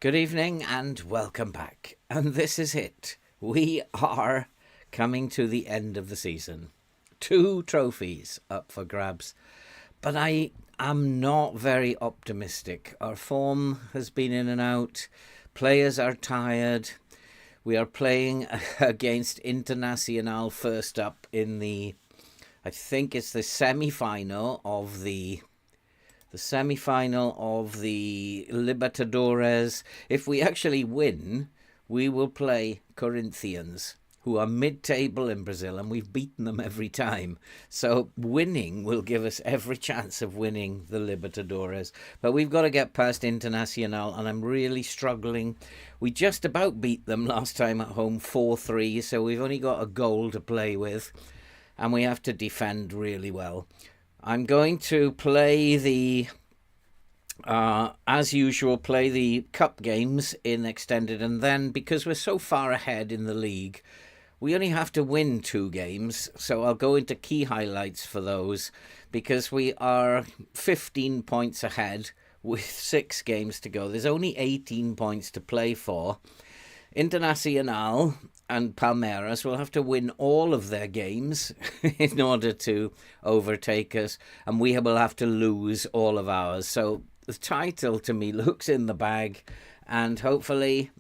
Good evening and welcome back. And this is it. We are coming to the end of the season. 2 trophies up for grabs. But I am not very optimistic. Our form has been in and out. Players are tired. We are playing against Internacional first up in I think it's the semi-final of the Libertadores. If we actually win, we will play Corinthians, who are mid-table in Brazil, and we've beaten them every time. So winning will give us every chance of winning the Libertadores. But we've got to get past Internacional, and I'm really struggling. We just about beat them last time at home 4-3, so we've only got a goal to play with, and we have to defend really well. I'm going to play as usual, play the cup games in extended, and then because we're so far ahead in the league, we only have to win 2 games, so I'll go into key highlights for those, because we are 15 points ahead with 6 games to go. There's only 18 points to play for. Internacional and Palmeiras will have to win all of their games in order to overtake us, and we will have to lose all of ours. So the title to me looks in the bag, and hopefully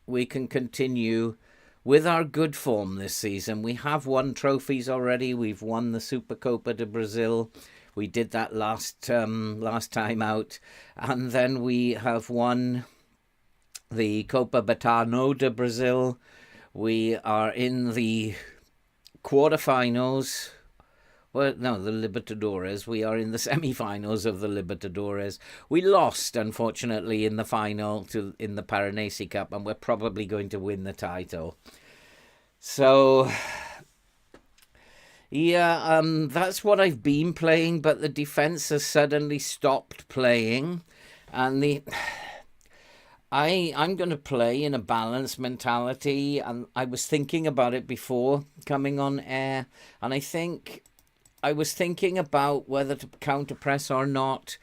we can continue with our good form this season. We have won trophies already. We've won the Supercopa de Brazil. We did that last time out, and then we have won the Copa Betano de Brazil. We are in the quarterfinals. Well, no, the Libertadores. We are in the semi-finals of the Libertadores. We lost, unfortunately, in the final in the Paranesi Cup, and we're probably going to win the title. So, yeah, that's what I've been playing, but the defense has suddenly stopped playing, and I'm going to play in a balanced mentality, and I was thinking about it before coming on air, and I was thinking about whether to counter-press or not.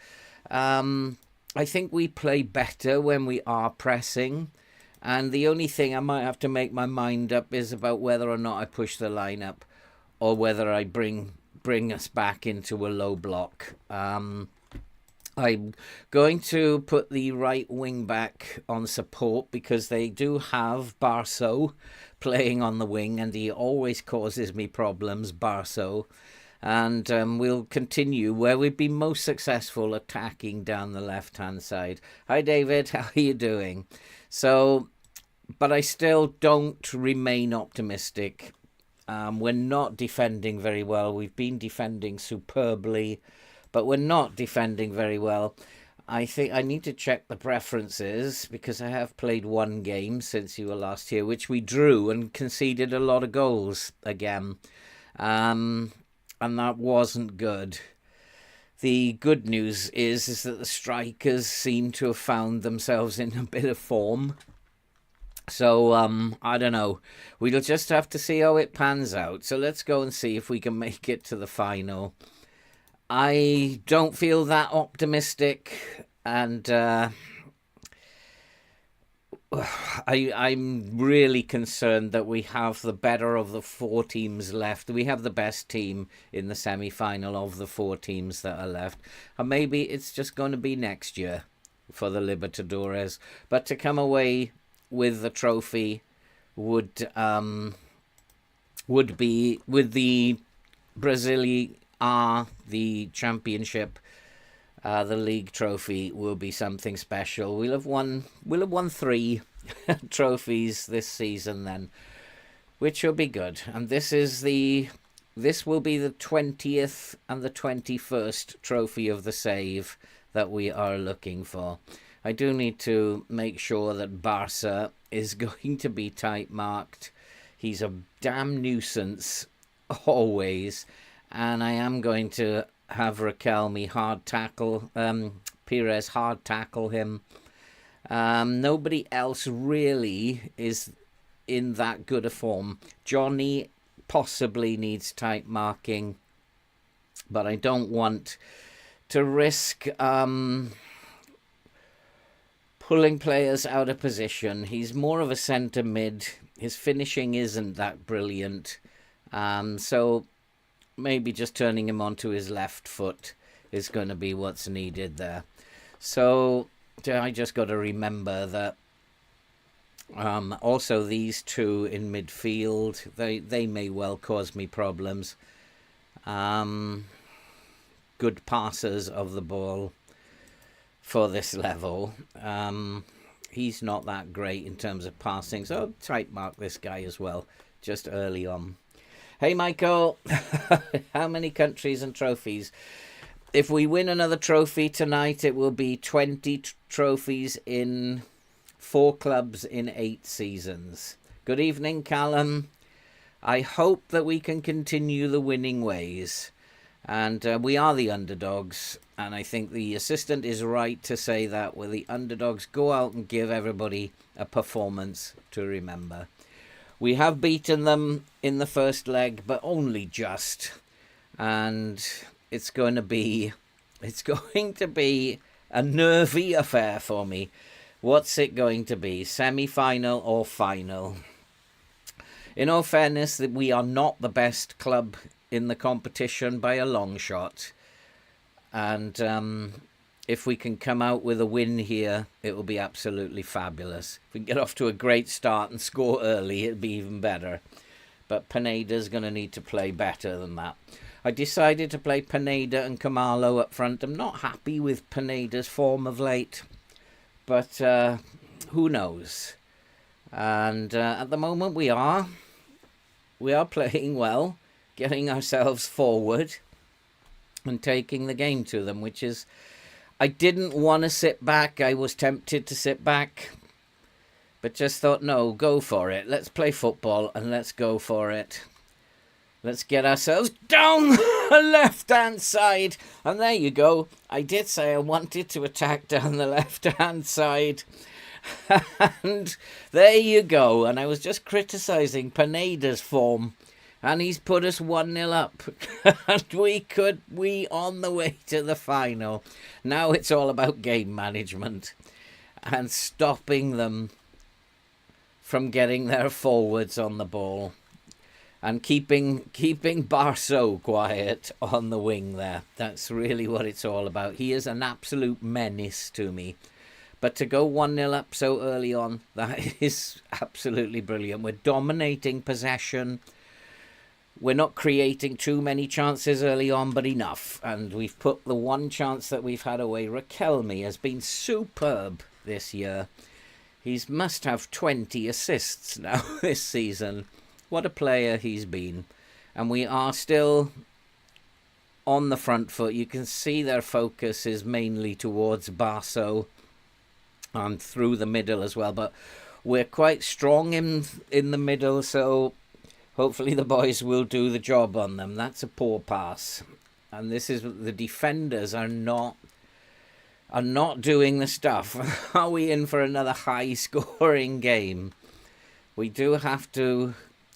I think we play better when we are pressing, and the only thing I might have to make my mind up is about whether or not I push the lineup, or whether I bring us back into a low block. I'm going to put the right wing back on support, because they do have Barso playing on the wing, and he always causes me problems, Barso. And we'll continue where we've been most successful, attacking down the left-hand side. Hi, David. How are you doing? So, but I still don't remain optimistic. We're not defending very well. We've been defending superbly, but we're not defending very well. I think I need to check the preferences, because I have played 1 game since you were last here, which we drew and conceded a lot of goals again. And that wasn't good. The good news is that the strikers seem to have found themselves in a bit of form. So, I don't know. We'll just have to see how it pans out. So let's go and see if we can make it to the final. I don't feel that optimistic, and I'm really concerned that we have the better of the 4 teams left. We have the best team in the semi-final of the 4 teams that are left. And maybe it's just going to be next year for the Libertadores. But to come away with the trophy would be, with the Brasilia, the championship, the league trophy will be something special. We'll have won 3 trophies this season then, which will be good. And this will be the 20th and the 21st trophy of the save that we are looking for. I do need to make sure that Barca is going to be tight marked. He's a damn nuisance always, and I am going to have Raquelme hard tackle, Pires hard tackle him. Nobody else really is in that good a form. Johnny possibly needs tight marking, but I don't want to risk pulling players out of position. He's more of a centre mid. His finishing isn't that brilliant. So maybe just turning him onto his left foot is going to be what's needed there. So I just got to remember that also these two in midfield, they may well cause me problems. Good passers of the ball for this level. He's not that great in terms of passing, so type mark this guy as well, just early on. Hey, Michael, how many countries and trophies? If we win another trophy tonight, it will be 20 trophies in 4 clubs in 8 seasons. Good evening, Callum. I hope that we can continue the winning ways. And we are the underdogs. And I think the assistant is right to say that where the underdogs go out and give everybody a performance to remember. We have beaten them in the first leg, but only just. And it's going to be a nervy affair for me. What's it going to be? Semi-final or final? In all fairness, that we are not the best club in the competition by a long shot. And if we can come out with a win here, it will be absolutely fabulous. If we get off to a great start and score early, it'll be even better. But Pineda's going to need to play better than that. I decided to play Pineda and Kamalo up front. I'm not happy with Pineda's form of late, but who knows? And at the moment we are playing well, getting ourselves forward and taking the game to them, which is, I didn't want to sit back. I was tempted to sit back, but just thought, no, go for it. Let's play football and let's go for it. Let's get ourselves down the left-hand side. And there you go. I did say I wanted to attack down the left-hand side. And there you go. And I was just criticising Pineda's form. And he's put us 1-0 up. And we on the way to the final. Now it's all about game management. And stopping them from getting their forwards on the ball. And keeping Barso quiet on the wing there. That's really what it's all about. He is an absolute menace to me. But to go 1-0 up so early on, that is absolutely brilliant. We're dominating possession. We're not creating too many chances early on, but enough. And we've put the one chance that we've had away. Raquelme has been superb this year. He must have 20 assists now this season. What a player he's been. And we are still on the front foot. You can see their focus is mainly towards Barso and through the middle as well. But we're quite strong in the middle, so hopefully the boys will do the job on them. That's a poor pass. And this is, the defenders are not doing the stuff. Are we in for another high-scoring game? We do have to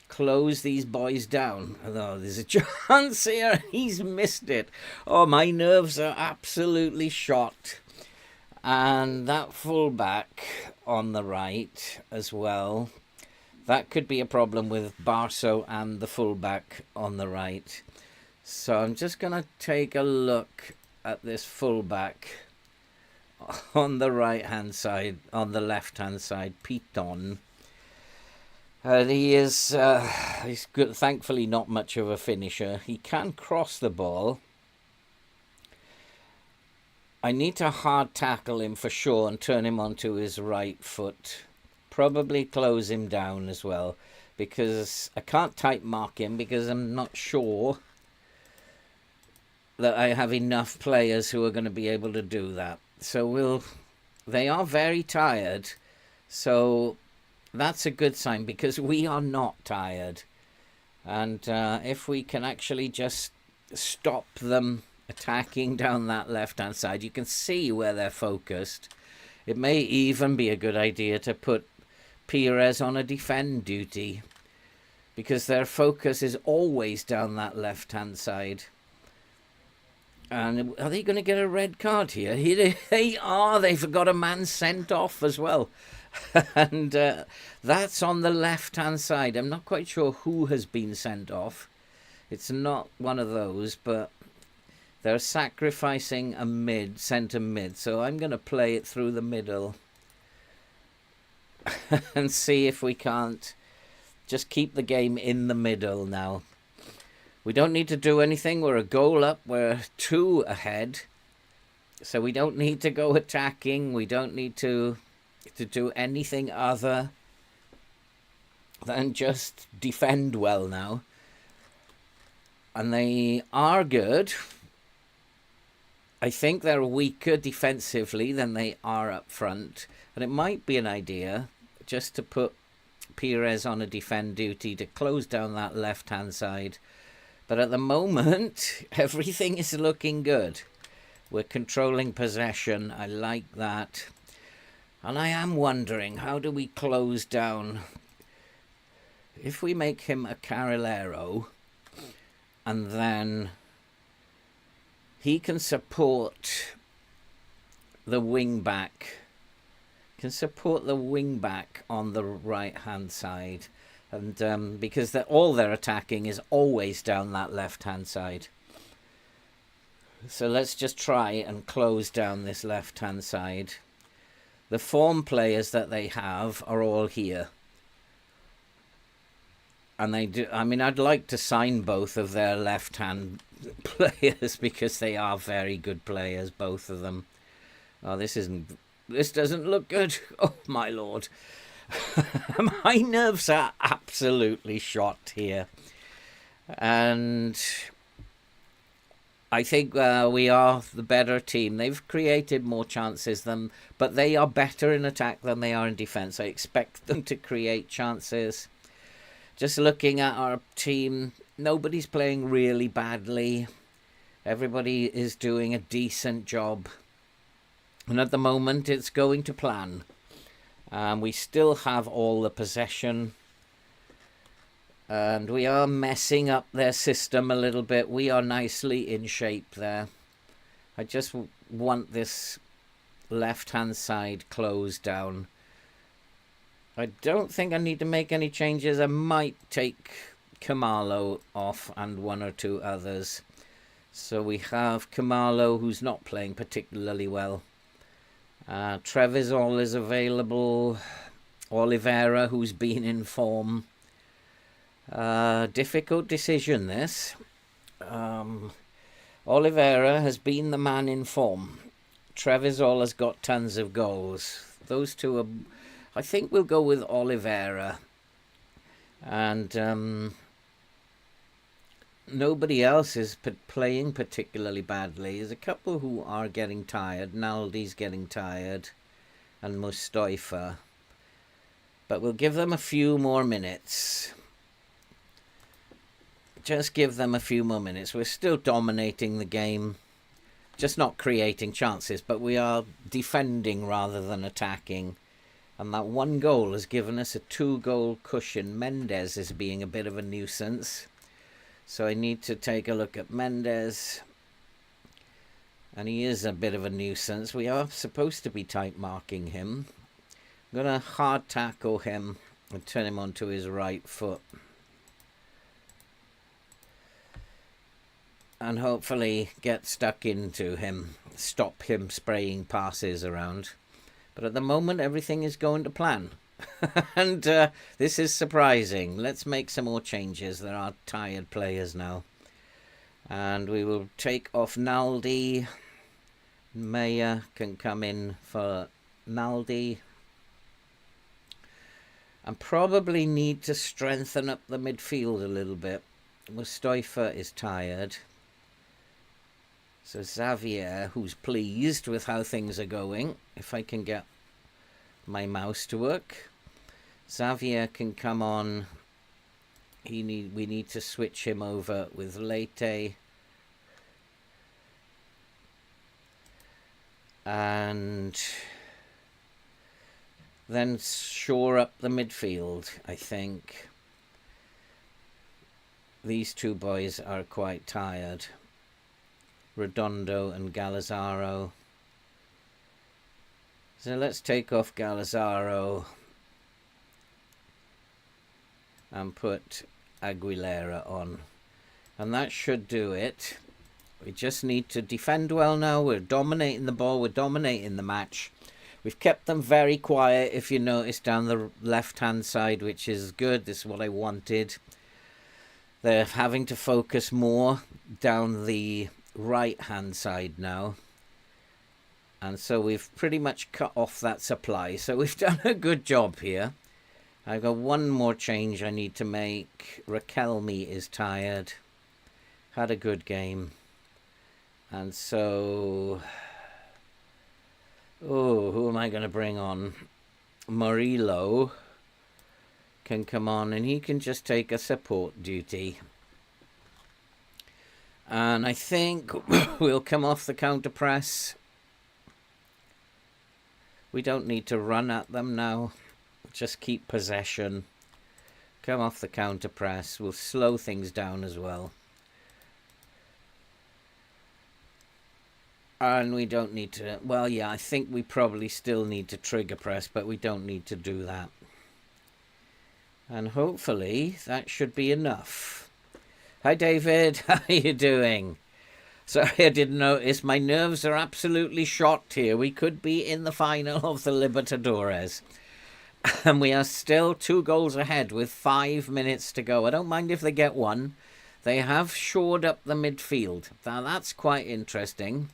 close these boys down. Oh, there's a chance here. He's missed it. Oh, my nerves are absolutely shot. And that fullback on the right as well. That could be a problem with Barso and the fullback on the right. So I'm just going to take a look at this fullback on the right-hand side, on the left-hand side, Piton. He is, he's good, thankfully not much of a finisher. He can cross the ball. I need to hard tackle him for sure and turn him onto his right foot. Probably close him down as well, because I can't type mark him because I'm not sure that I have enough players who are going to be able to do that. So they are very tired, so that's a good sign because we are not tired. And if we can actually just stop them attacking down that left-hand side, you can see where they're focused. It may even be a good idea to put Pires on a defend duty because their focus is always down that left-hand side. And are they going to get a red card here? They are. They've got a man sent off as well. And that's on the left-hand side. I'm not quite sure who has been sent off. It's not one of those, but they're sacrificing a centre mid. So I'm going to play it through the middle and see if we can't just keep the game in the middle now. We don't need to do anything. We're a goal up. We're 2 ahead. So we don't need to go attacking. We don't need to do anything other than just defend well now. And they are good. I think they're weaker defensively than they are up front. And it might be an idea just to put Pires on a defend duty to close down that left-hand side. But at the moment, everything is looking good. We're controlling possession. I like that. And I am wondering, how do we close down? If we make him a Carrilero, and then he can support the wing back. Can support the wing back on the right-hand side. And because all they're attacking is always down that left-hand side. So let's just try and close down this left-hand side. The form players that they have are all here. And they do. I mean, I'd like to sign both of their left-hand players because they are very good players, both of them. Oh, this doesn't look good. Oh, my Lord. My nerves are absolutely shot here. And I think we are the better team. They've created more chances but they are better in attack than they are in defence. I expect them to create chances. Just looking at our team, nobody's playing really badly. Everybody is doing a decent job. And at the moment, it's going to plan. We still have all the possession. And we are messing up their system a little bit. We are nicely in shape there. I just want this left-hand side closed down. I don't think I need to make any changes. I might take Kamalo off and 1 or 2 others. So we have Kamalo, who's not playing particularly well. Trevisol is available. Oliveira, who's been in form. Difficult decision, this. Oliveira has been the man in form. Trevisol has got tons of goals. Those two are... I think we'll go with Oliveira. And nobody else is playing particularly badly. There's a couple who are getting tired. Naldi's getting tired. And Mustafa. But we'll give them a few more minutes. Just give them a few more minutes. We're still dominating the game. Just not creating chances. But we are defending rather than attacking. And that 1 goal has given us a 2-goal cushion. Mendes is being a bit of a nuisance. So I need to take a look at Mendes. And he is a bit of a nuisance. We are supposed to be tight marking him. I'm going to hard tackle him and turn him onto his right foot. And hopefully get stuck into him. Stop him spraying passes around. But at the moment, everything is going to plan. And this is surprising. Let's make some more changes. There are tired players now. And we will take off Naldi. Maya can come in for Naldi. And probably need to strengthen up the midfield a little bit. Mustafa is tired. So Xavier, who's pleased with how things are going, if I can get my mouse to work. Xavier can come on. We need to switch him over with Leite. And then shore up the midfield, I think. These 2 boys are quite tired. Redondo and Galazzaro. So let's take off Galazzaro and put Aguilera on. And that should do it. We just need to defend well now. We're dominating the ball. We're dominating the match. We've kept them very quiet, if you notice, down the left-hand side, which is good. This is what I wanted. They're having to focus more down the right-hand side now. And so we've pretty much cut off that supply. So we've done a good job here. I've got one more change I need to make. Raquelme is tired. Had a good game. And so... oh, who am I going to bring on? Murillo can come on and he can just take a support duty. And I think we'll come off the counter press. We don't need to run at them now. Just keep possession. Come off the counter press. We'll slow things down as well. And we don't need to... well, yeah, I think we probably still need to trigger press, but we don't need to do that. And hopefully that should be enough. Hi, David. How are you doing? Sorry, I didn't notice. My nerves are absolutely shot here. We could be in the final of the Libertadores. And we are still 2 goals ahead with 5 minutes to go. I don't mind if they get one. They have shored up the midfield. Now, that's quite interesting.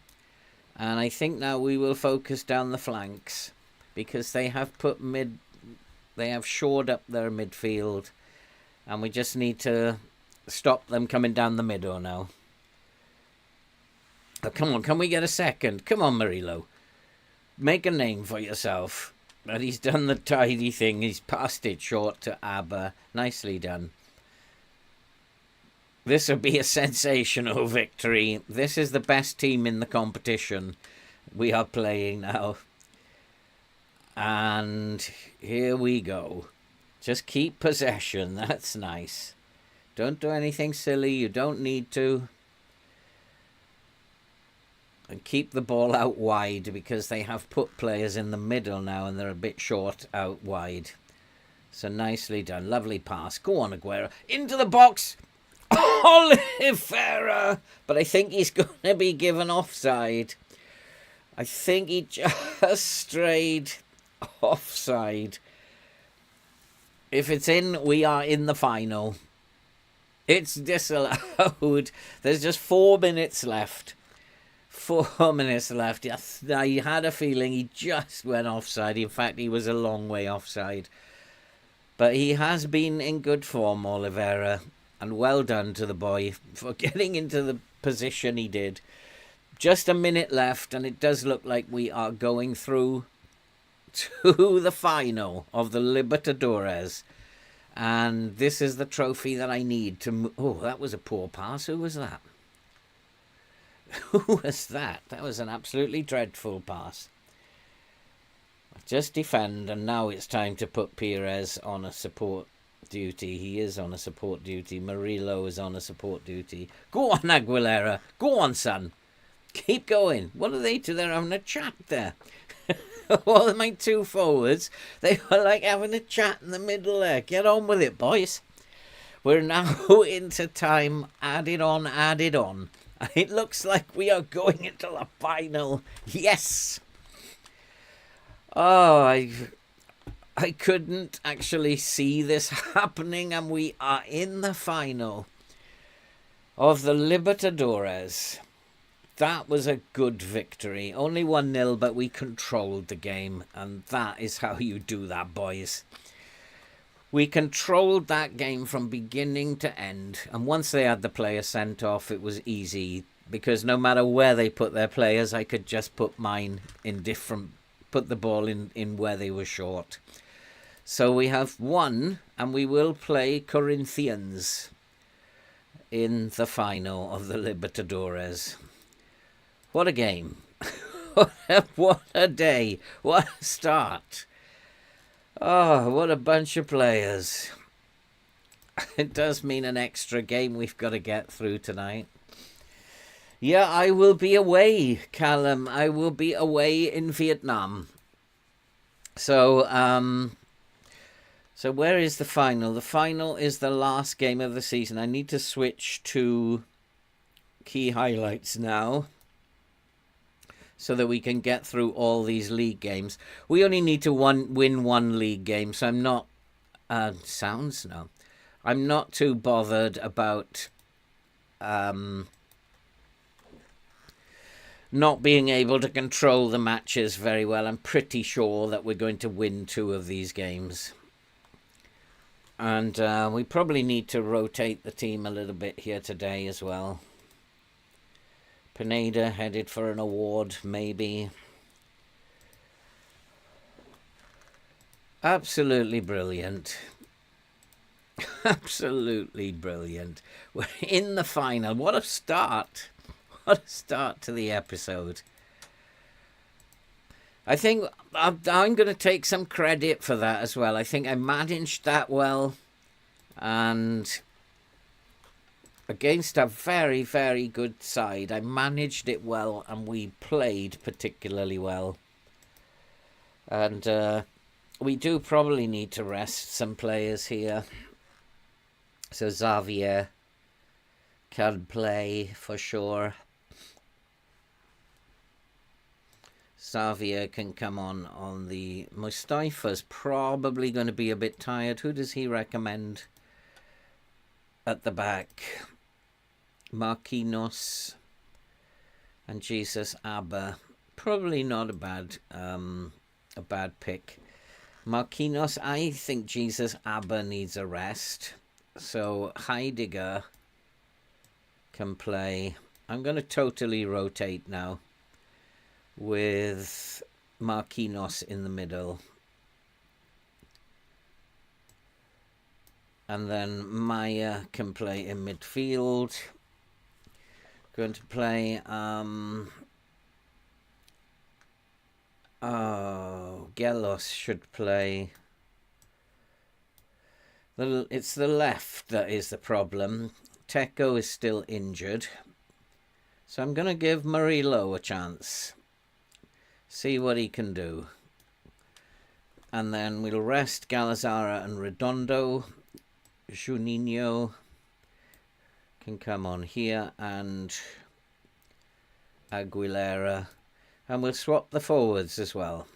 And I think now we will focus down the flanks. Because they have they have shored up their midfield. And we just need to stop them coming down the middle now. Oh, come on, can we get a second? Come on, Murillo. Make a name for yourself. But he's done the tidy thing. He's passed it short to Abba. Nicely done. This will be a sensational victory. This is the best team in the competition we are playing now. And here we go. Just keep possession. That's nice. Don't do anything silly. You don't need to. And keep the ball out wide because they have put players in the middle now and they're a bit short out wide. So nicely done. Lovely pass. Go on, Aguero. Into the box. Oliveira. But I think he's going to be given offside. I think he just strayed offside. If it's in, we are in the final. It's disallowed. There's just 4 minutes left. 4 minutes left. Yes, I had a feeling he just went offside. In fact, he was a long way offside. But he has been in good form, Oliveira. And well done to the boy for getting into the position he did. Just a minute left, and it does look like we are going through to the final of the Libertadores. And this is the trophy that I need to... oh, that was a poor pass. Who was that? Who was that? That was an absolutely dreadful pass. Just defend, and now it's time to put Perez on a support duty. He is on a support duty. Murillo is on a support duty. Go on, Aguilera. Go on, son. Keep going. What are they two? They're having a chat there. All my 2 forwards, they were like having a chat in the middle there. Get on with it, boys. We're now into time. Add it on, add it on. It looks like we are going into the final. Yes. Oh, I couldn't actually see this happening, and we are in the final of the Libertadores. That was a good victory. Only 1-0, but we controlled the game, and that is how you do that, boys. We controlled that game from beginning to end, and once they had the player sent off, it was easy, because no matter where they put their players, I could just put mine in different... put the ball in where they were short. So we have won, and we will play Corinthians in the final of the Libertadores. What a game. What a day. What a start. Oh, what a bunch of players. It does mean an extra game we've got to get through tonight. Yeah, I will be away, Callum. I will be away in Vietnam. So, so where is the final? The final is the last game of the season. I need to switch to key highlights now so that we can get through all these league games. We only need to win one league game, so I'm not... I'm not too bothered about... not being able to control the matches very well. I'm pretty sure that we're going to win 2 of these games. And we probably need to rotate the team a little bit here today as well. Pineda headed for an award, maybe. Absolutely brilliant. Absolutely brilliant. We're in the final. What a start. What a start to the episode. I think I'm going to take some credit for that as well. I think I managed that well. And against a very, very good side, I managed it well and we played particularly well. And we do probably need to rest some players here. So Xavier can play for sure. Xavier can come on the... Mustafa's probably going to be a bit tired. Who does he recommend at the back? Marquinhos and Jesus Abba. Probably not a bad pick. Marquinhos, I think Jesus Abba needs a rest. So Heidegger can play. I'm going to totally rotate now with Marquinhos in the middle. And then Maya can play in midfield. Going to play Gelos should play. It's the left that is the problem. Teco is still injured. So I'm going to give Murillo a chance. See what he can do. And then we'll rest Galazara and Redondo. Juninho can come on here, and Aguilera. And we'll swap the forwards as well.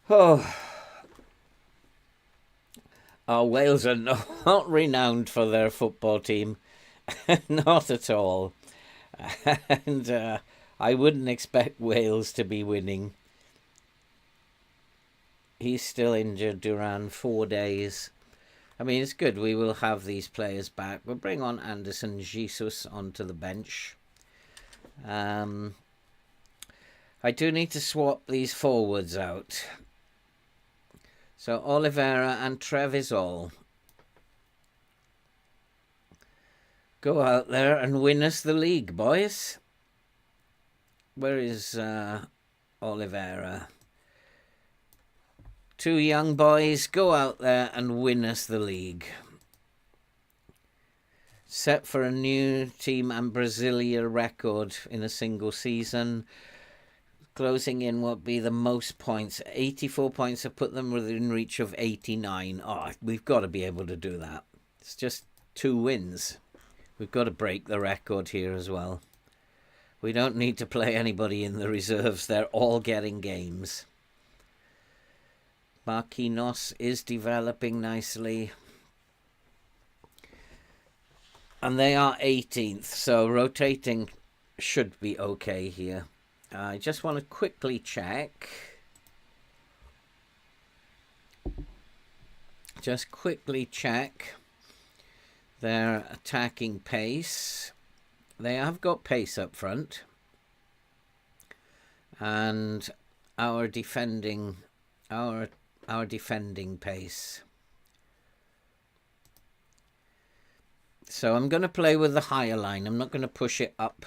Oh, Wales are not renowned for their football team. Not at all. And I wouldn't expect Wales to be winning. He's still injured, Duran, 4 days. I mean, it's good. We will have these players back. We'll bring on Anderson Jesus onto the bench. I do need to swap these forwards out. So Oliveira and Trevisol. Go out there and win us the league, boys. Where is Oliveira? 2 young boys, go out there and win us the league. Set for a new Team and Brasilia record in a single season. Closing in what be the most points. 84 points have put them within reach of 89. Oh, we've got to be able to do that. It's just 2 wins. We've got to break the record here as well. We don't need to play anybody in the reserves. They're all getting games. Marquinhos is developing nicely. And they are 18th, so rotating should be okay here. I just want to quickly check. Just quickly check their attacking pace. They have got pace up front. And our defending pace. So I'm going to play with the higher line. I'm not going to push it up.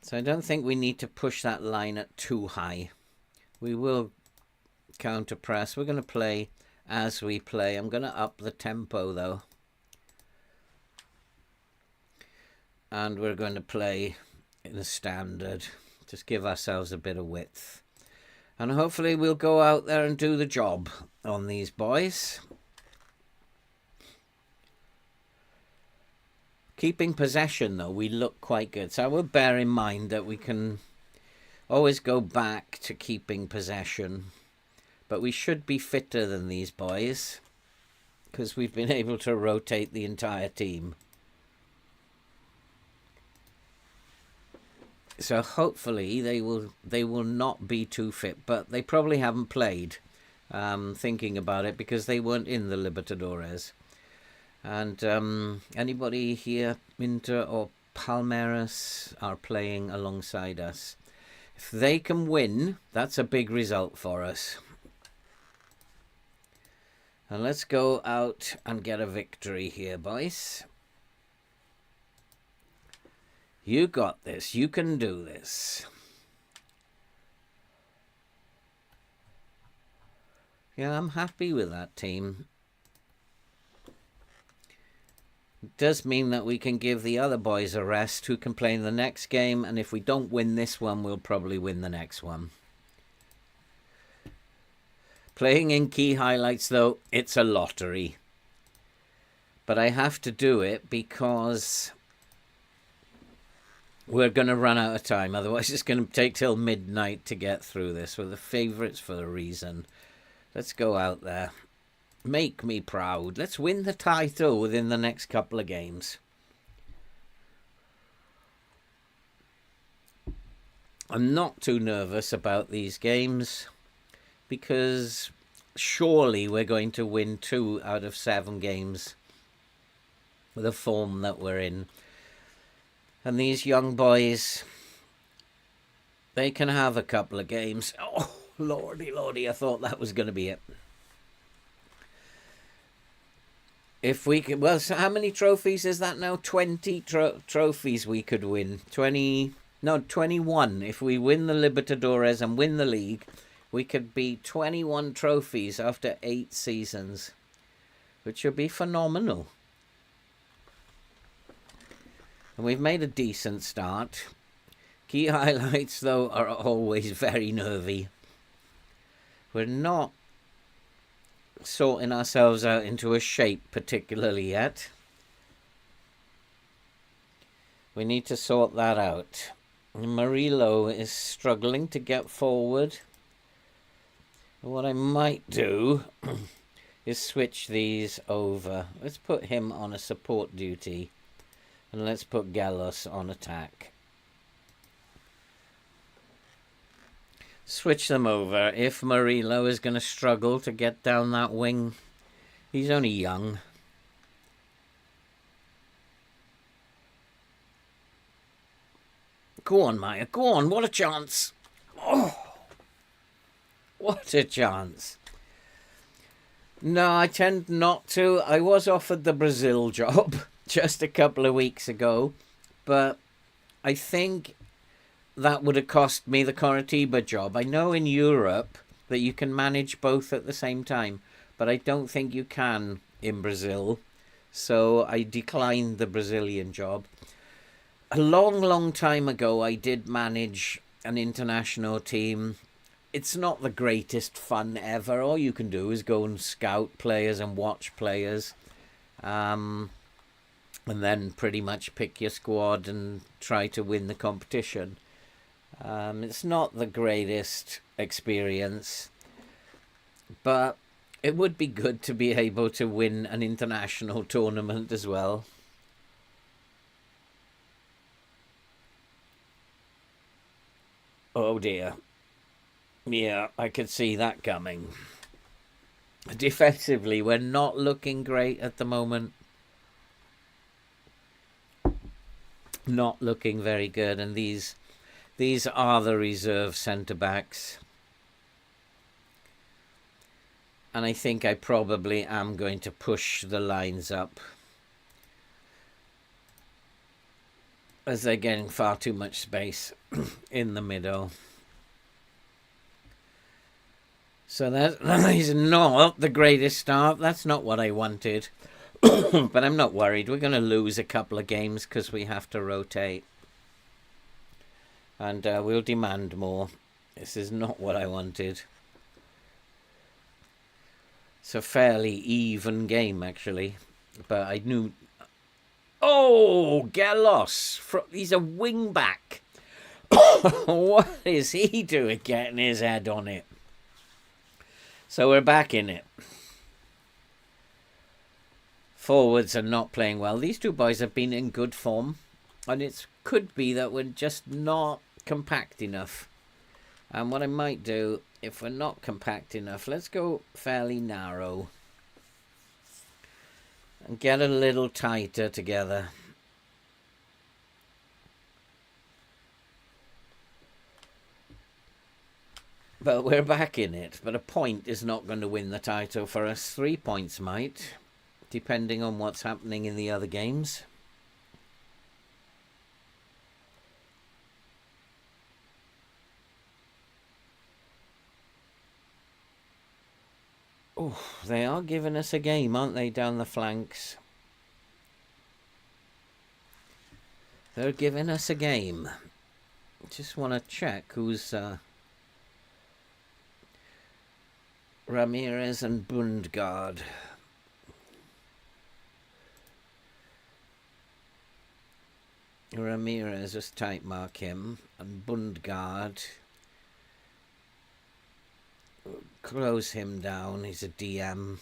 So I don't think we need to push that line at too high. We will counter press. We're going to play as we play. I'm going to up the tempo though. And we're going to play in a standard. Just give ourselves a bit of width. And hopefully we'll go out there and do the job on these boys. Keeping possession though, we look quite good. So I will bear in mind that we can always go back to keeping possession. But we should be fitter than these boys, because we've been able to rotate the entire team. So hopefully they will not be too fit, but they probably haven't played, thinking about it, because they weren't in the Libertadores. And anybody here, Inter or Palmeiras, are playing alongside us. If they can win, that's a big result for us. And let's go out and get a victory here, boys. You got this. You can do this. Yeah, I'm happy with that team. It does mean that we can give the other boys a rest who can play in the next game. And if we don't win this one, we'll probably win the next one. Playing in key highlights, though, it's a lottery. But I have to do it because we're going to run out of time. Otherwise, it's going to take till midnight to get through this. We're the favourites for a reason. Let's go out there. Make me proud. Let's win the title within the next couple of games. I'm not too nervous about these games, because surely we're going to win 2 out of 7 games with the form that we're in. And these young boys, they can have a couple of games. Oh, lordy, lordy, I thought that was going to be it. If we could, well, so how many trophies is that now? 20 trophies we could win. 21. If we win the Libertadores and win the league, we could be 21 trophies after 8 seasons, which would be phenomenal. And we've made a decent start. Key highlights, though, are always very nervy. We're not sorting ourselves out into a shape particularly yet. We need to sort that out. Murillo is struggling to get forward. What I might do is switch these over. Let's put him on a support duty. And let's put Gallos on attack. Switch them over. If Murillo is going to struggle to get down that wing, he's only young. Go on, Maya. Go on. What a chance. Oh, what a chance. No, I tend not to. I was offered the Brazil job just a couple of weeks ago, but I think that would have cost me the Coritiba job. I know in Europe that you can manage both at the same time, but I don't think you can in Brazil, so I declined the Brazilian job. A long, long time ago, I did manage an international team. It's not the greatest fun ever. All you can do is go and scout players and watch players. And then pretty much pick your squad and try to win the competition. It's not the greatest experience, but it would be good to be able to win an international tournament as well. Oh dear. Yeah, I could see that coming. Defensively, we're not looking great at the moment. Not looking very good, and these are the reserve centre-backs. And I think I probably am going to push the lines up, as they're getting far too much space in the middle. So that is not the greatest start. That's not what I wanted. But I'm not worried. We're going to lose a couple of games because we have to rotate. And we'll demand more. This is not what I wanted. It's a fairly even game, actually. But I knew... Oh, Gelos! He's a wing-back. What is he doing getting his head on it? So we're back in it. Forwards are not playing well. These two boys have been in good form. And it could be that we're just not compact enough. And what I might do, if we're not compact enough, let's go fairly narrow. And get a little tighter together. But we're back in it. But a point is not going to win the title for us. 3 points might, depending on what's happening in the other games. Oh, they are giving us a game, aren't they, down the flanks? They're giving us a game. Just want to check who's... Ramirez and Bundgaard. Ramirez, just type mark him. And Bundgaard... Close him down. He's a DM.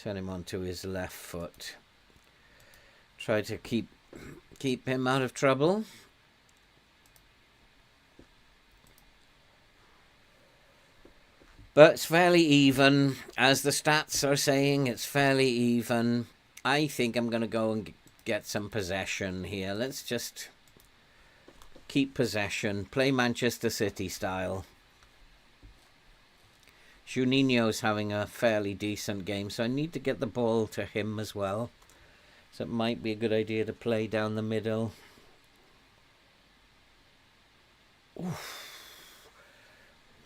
Turn him onto his left foot. Try to keep him out of trouble. But it's fairly even. As the stats are saying, it's fairly even. I think I'm going to go and get some possession here. Let's just keep possession. Play Manchester City style. Juninho's having a fairly decent game, so I need to get the ball to him as well. So it might be a good idea to play down the middle. Oof.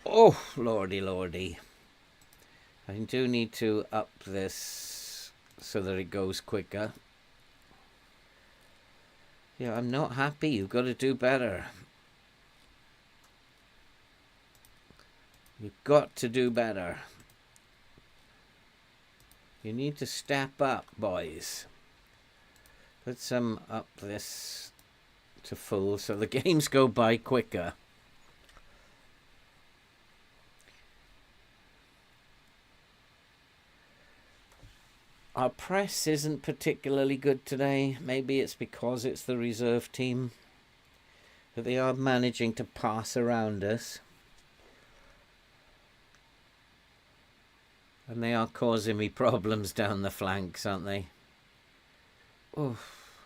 Oh, lordy, lordy. I do need to up this so that it goes quicker. Yeah, I'm not happy. You've got to do better. You've got to do better. You need to step up, boys. Let's up this to full so the games go by quicker. Our press isn't particularly good today. Maybe it's because it's the reserve team. But they are managing to pass around us. And they are causing me problems down the flanks, aren't they? Oof.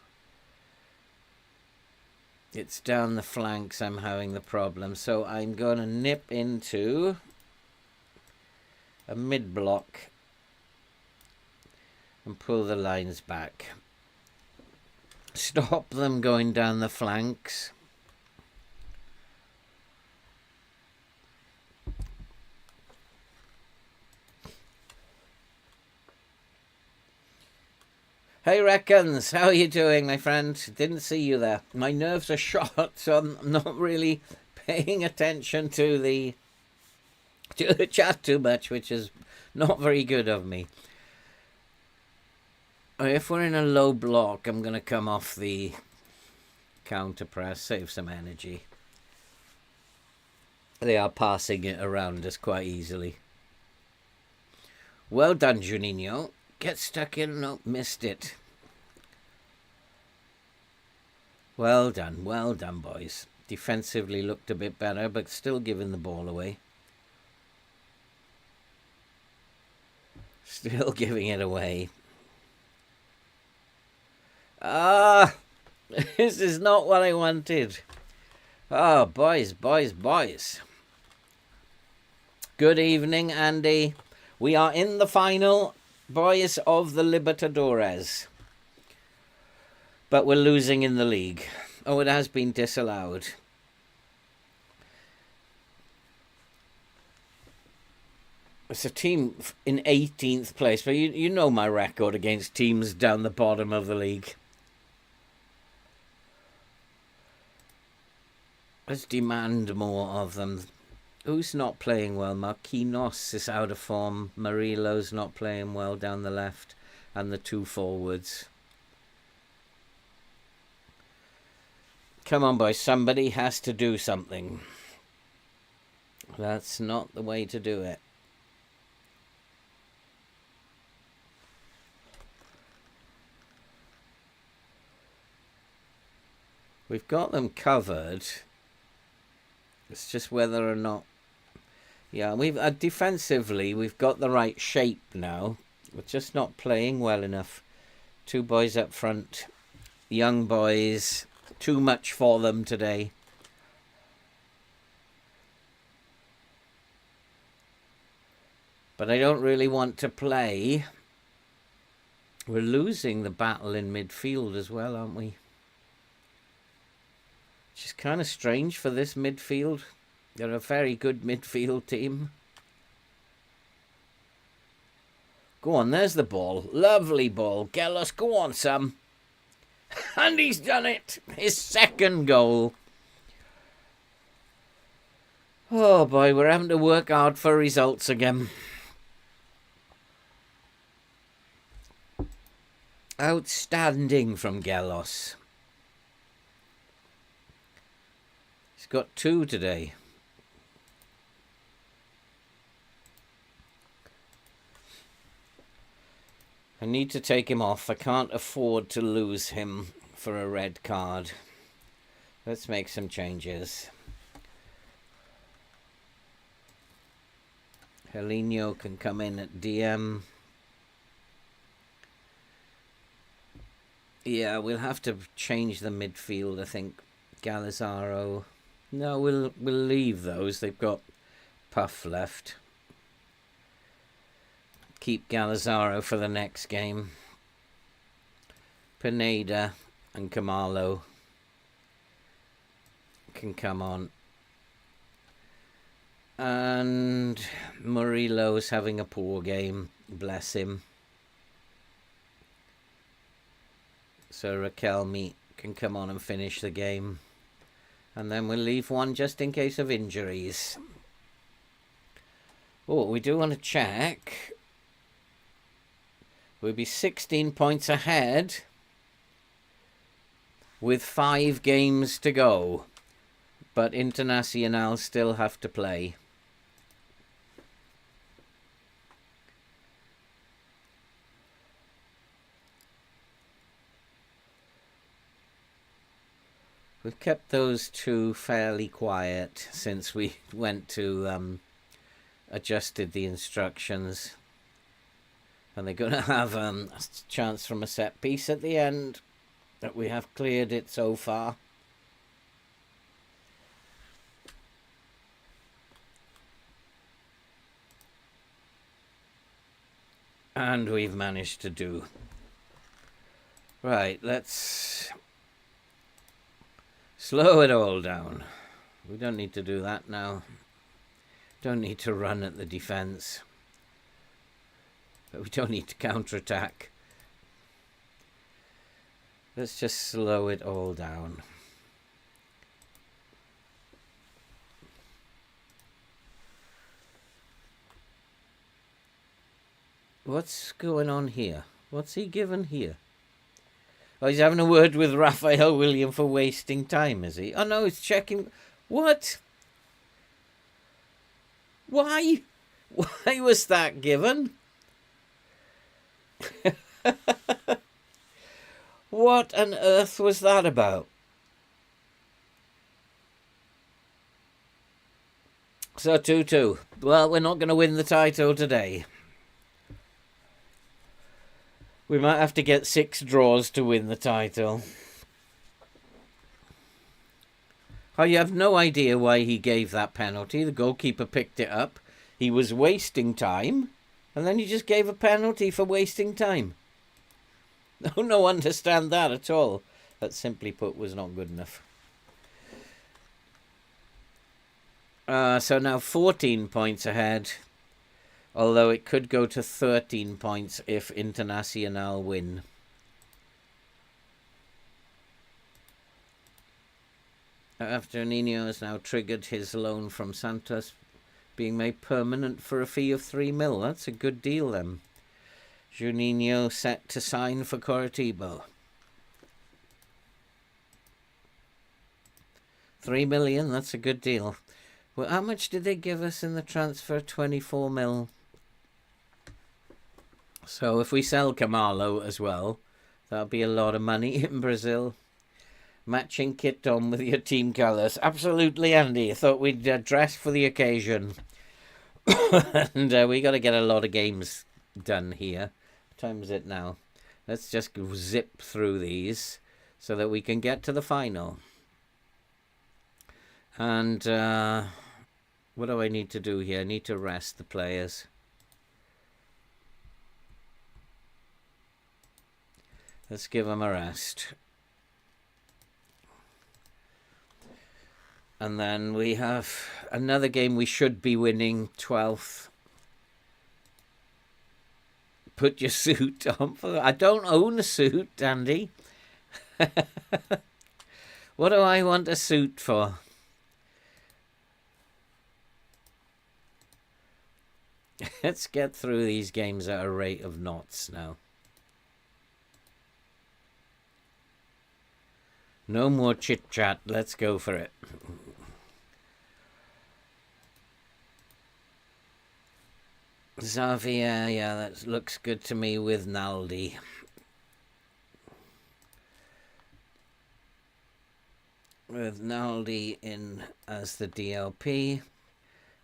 It's down the flanks I'm having the problem. So I'm going to nip into a mid-block and pull the lines back. Stop them going down the flanks. Hey Reckons, how are you doing, my friend? Didn't see you there. My nerves are shot, so I'm not really paying attention to the chat too much, which is not very good of me. If we're in a low block, I'm going to come off the counter press, save some energy. They are passing it around us quite easily. Well done, Juninho. Get stuck in. No, missed it. Well done, boys. Defensively looked a bit better, but still giving the ball away. Still giving it away. Ah, this is not what I wanted. Oh, boys. Good evening, Andy. We are in the final, boys, of the Libertadores. But we're losing in the league. Oh, it has been disallowed. It's a team in 18th place, but you know my record against teams down the bottom of the league. Let's demand more of them. Who's not playing well? Marquinhos is out of form. Marilo's not playing well down the left. And the two forwards. Come on, boys. Somebody has to do something. That's not the way to do it. We've got them covered. It's just whether or not... Yeah, we've defensively, we've got the right shape now. We're just not playing well enough. Two boys up front. Young boys. Too much for them today. But I don't really want to play. We're losing the battle in midfield as well, aren't we? Which is kind of strange for this midfield. They're a very good midfield team. Go on, there's the ball. Lovely ball. Gellos, go on, Sam. And he's done it. His second goal. Oh boy, we're having to work hard for results again. Outstanding from Gellos. He's got 2 today. I need to take him off. I can't afford to lose him for a red card. Let's make some changes. Helinho can come in at DM. Yeah, we'll have to change the midfield, I think. Galazaro. No, we'll leave those. They've got Puff left. Keep Galazaro for the next game. Pineda and Kamalo can come on. And Murilo's having a poor game. Bless him. So Raquelme can come on and finish the game. And then we'll leave one just in case of injuries. Oh, we do want to check. We'll be 16 points ahead with 5 games to go. But Internacional still have to play. We've kept those two fairly quiet since we went to adjusted the instructions. And they're going to have a chance from a set piece at the end. But we have cleared it so far. And we've managed to do. Right, let's slow it all down. We don't need to do that now. Don't need to run at the defence. But we don't need to counterattack. Let's just slow it all down. What's going on here? What's he given here? Oh, he's having a word with Raphael William for wasting time, is he? Oh no, he's checking. What? Why? Why was that given? What on earth was that about? So 2-2. Well, we're not going to win the title today. We might have to get 6 draws to win the title. Oh, you have no idea why he gave that penalty. The goalkeeper picked it up. He was wasting time. And then he just gave a penalty for wasting time. No, understand that at all. That simply put was not good enough. So now 14 points ahead Although it could go to 13 points if Internacional win. After Nino has now triggered his loan from Santos being made permanent for a fee of 3 mil. That's a good deal then. Juninho set to sign for Coritiba. 3 million, that's a good deal. Well, how much did they give us in the transfer? 24 mil. So if we sell Camalo as well, that'll be a lot of money in Brazil. Matching kit on with your team colours. Absolutely, Andy. I thought we'd dress for the occasion. And we got to get a lot of games done here. What time is it now? Let's just zip through these so that we can get to the final. And what do I need to do here? I need to rest the players. Let's give them a rest. And then we have another game we should be winning, 12th. Put your suit on. I don't own a suit, Andy. What do I want a suit for? Let's get through these games at a rate of knots now. No more chit-chat. Let's go for it. Xavier, yeah, that looks good to me with Naldi. With Naldi in as the DLP.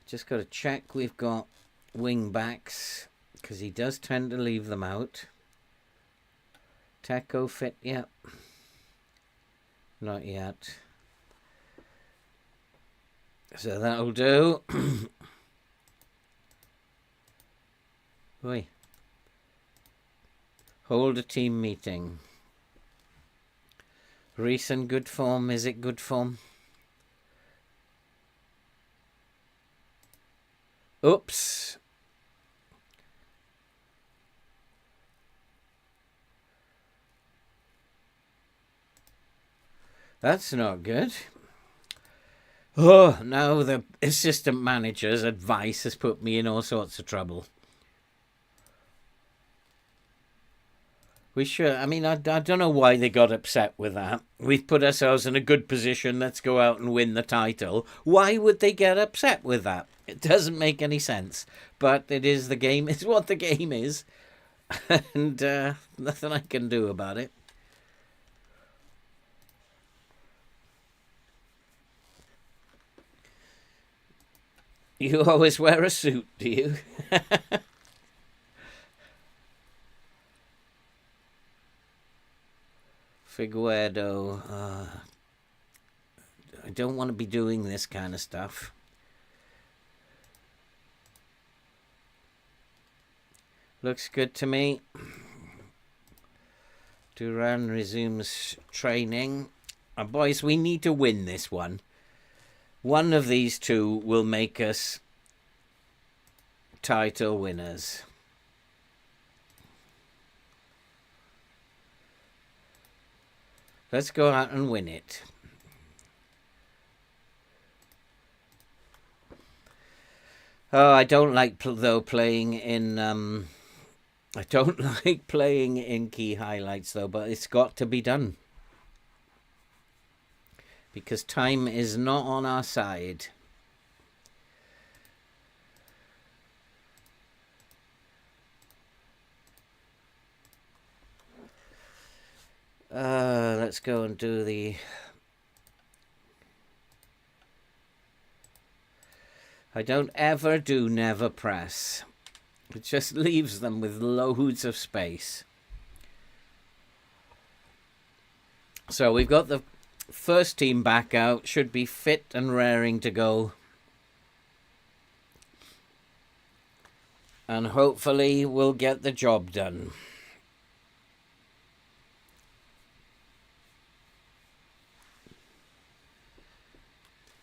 Just got to check we've got wing backs, because he does tend to leave them out. Teco fit, yep. Not yet. So that'll do. Oi. Hold a team meeting. Recent good form. Is it good form? Oops. That's not good. Oh, now the assistant manager's advice has put me in all sorts of trouble. We should. I mean, I don't know why they got upset with that. We've put ourselves in a good position. Let's go out and win the title. Why would they get upset with that? It doesn't make any sense. But it is the game. It's what the game is. And nothing I can do about it. You always wear a suit, do you? Figueredo. I don't want to be doing this kind of stuff. Looks good to me. Duran resumes training. Boys, we need to win this one. One of these two will make us title winners. Let's go out and win it. Oh, I don't like though playing in. I don't like playing in key highlights though, but it's got to be done because time is not on our side. Let's go and do the... I don't ever do never press. It just leaves them with loads of space. So we've got the first team back out. Should be fit and raring to go. And hopefully we'll get the job done.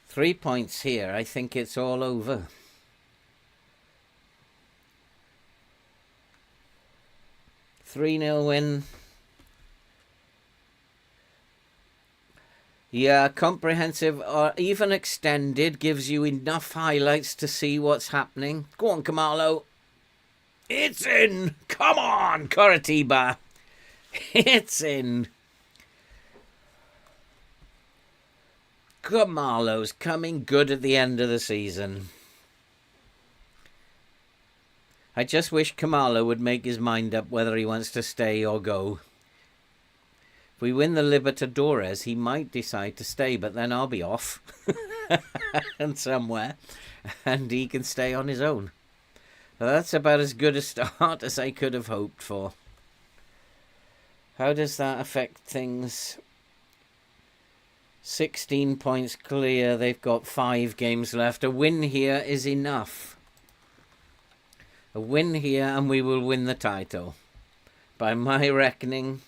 Three points here. I think it's all over. 3-0 win. Yeah, comprehensive or even extended gives you enough highlights to see what's happening. Go on, Kamalo. It's in. Come on, Curitiba. It's in. Kamalo's coming good at the end of the season. I just wish Kamalo would make his mind up whether he wants to stay or go. If we win the Libertadores, he might decide to stay, but then I'll be off and somewhere, and he can stay on his own. So that's about as good a start as I could have hoped for. How does that affect things? 16 points clear. They've got 5 games left. A win here is enough. A win here and we will win the title. By my reckoning.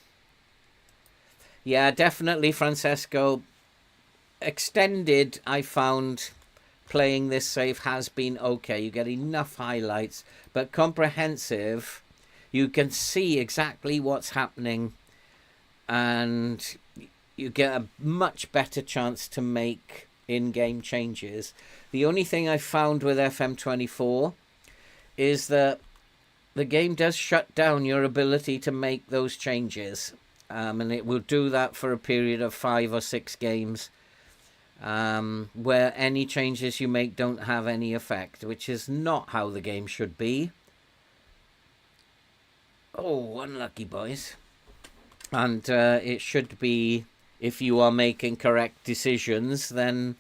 Yeah, definitely, Francesco. Extended, I found playing this save has been okay. You get enough highlights. But comprehensive, you can see exactly what's happening. And you get a much better chance to make in-game changes. The only thing I found with FM24 is that the game does shut down your ability to make those changes. And it will do that for a period of 5 or 6 games. Where any changes you make don't have any effect, which is not how the game should be. Oh, unlucky, boys. And it should be, if you are making correct decisions, then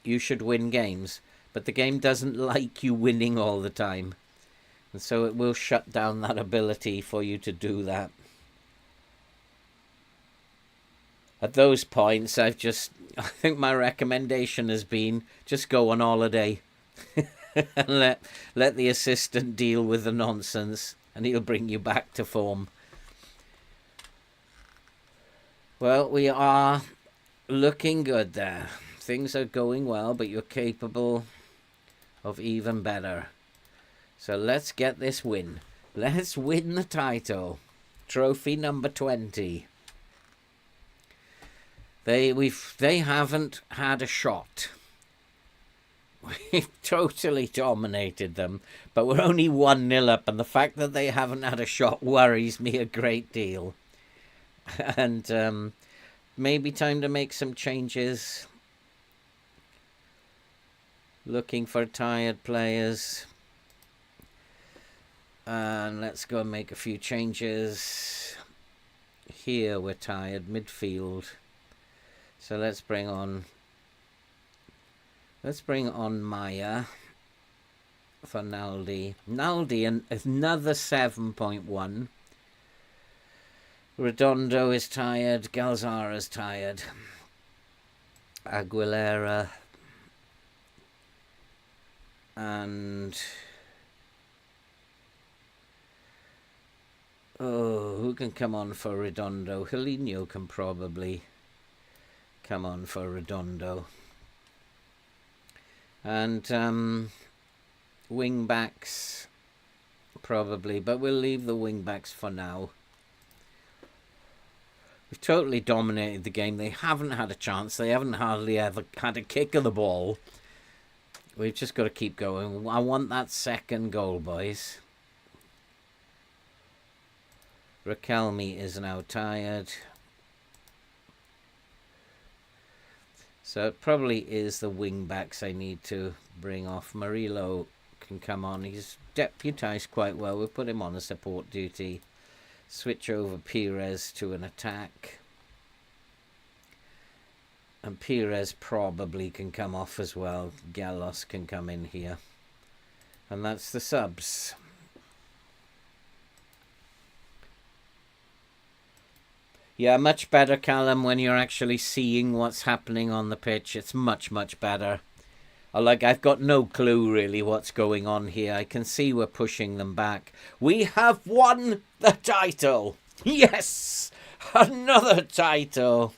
you should win games. But the game doesn't like you winning all the time. And so it will shut down that ability for you to do that. At those points, I think my recommendation has been just go on holiday and let the assistant deal with the nonsense, and he'll bring you back to form. Well, we are looking good there. Things are going well, but you're capable of even better. So let's get this win. Let's win the title. Trophy number 20. They haven't had a shot. We've totally dominated them, but we're only 1-0 up, and the fact that they haven't had a shot worries me a great deal. And maybe time to make some changes. Looking for tired players. And let's go and make a few changes. Here we're tired, midfield. So let's bring on Maya for Naldi. Naldi, another 7.1. Redondo is tired. Galzara's tired. Aguilera. And who can come on for Redondo? Helino can probably come on for Redondo. And wing backs probably, but we'll leave the wing backs for now. We've totally dominated the game. They haven't had a chance. They haven't hardly ever had a kick of the ball. We've just got to keep going. I want that second goal, boys. Raquelme is now tired. So it probably is the wing backs I need to bring off. Murillo can come on. He's deputised quite well. We'll put him on a support duty. Switch over Pires to an attack. And Pires probably can come off as well. Gallos can come in here. And that's the subs. Yeah, much better, Callum, when you're actually seeing what's happening on the pitch. It's much, much better. I've got no clue, really, what's going on here. I can see we're pushing them back. We have won the title! Yes! Another title!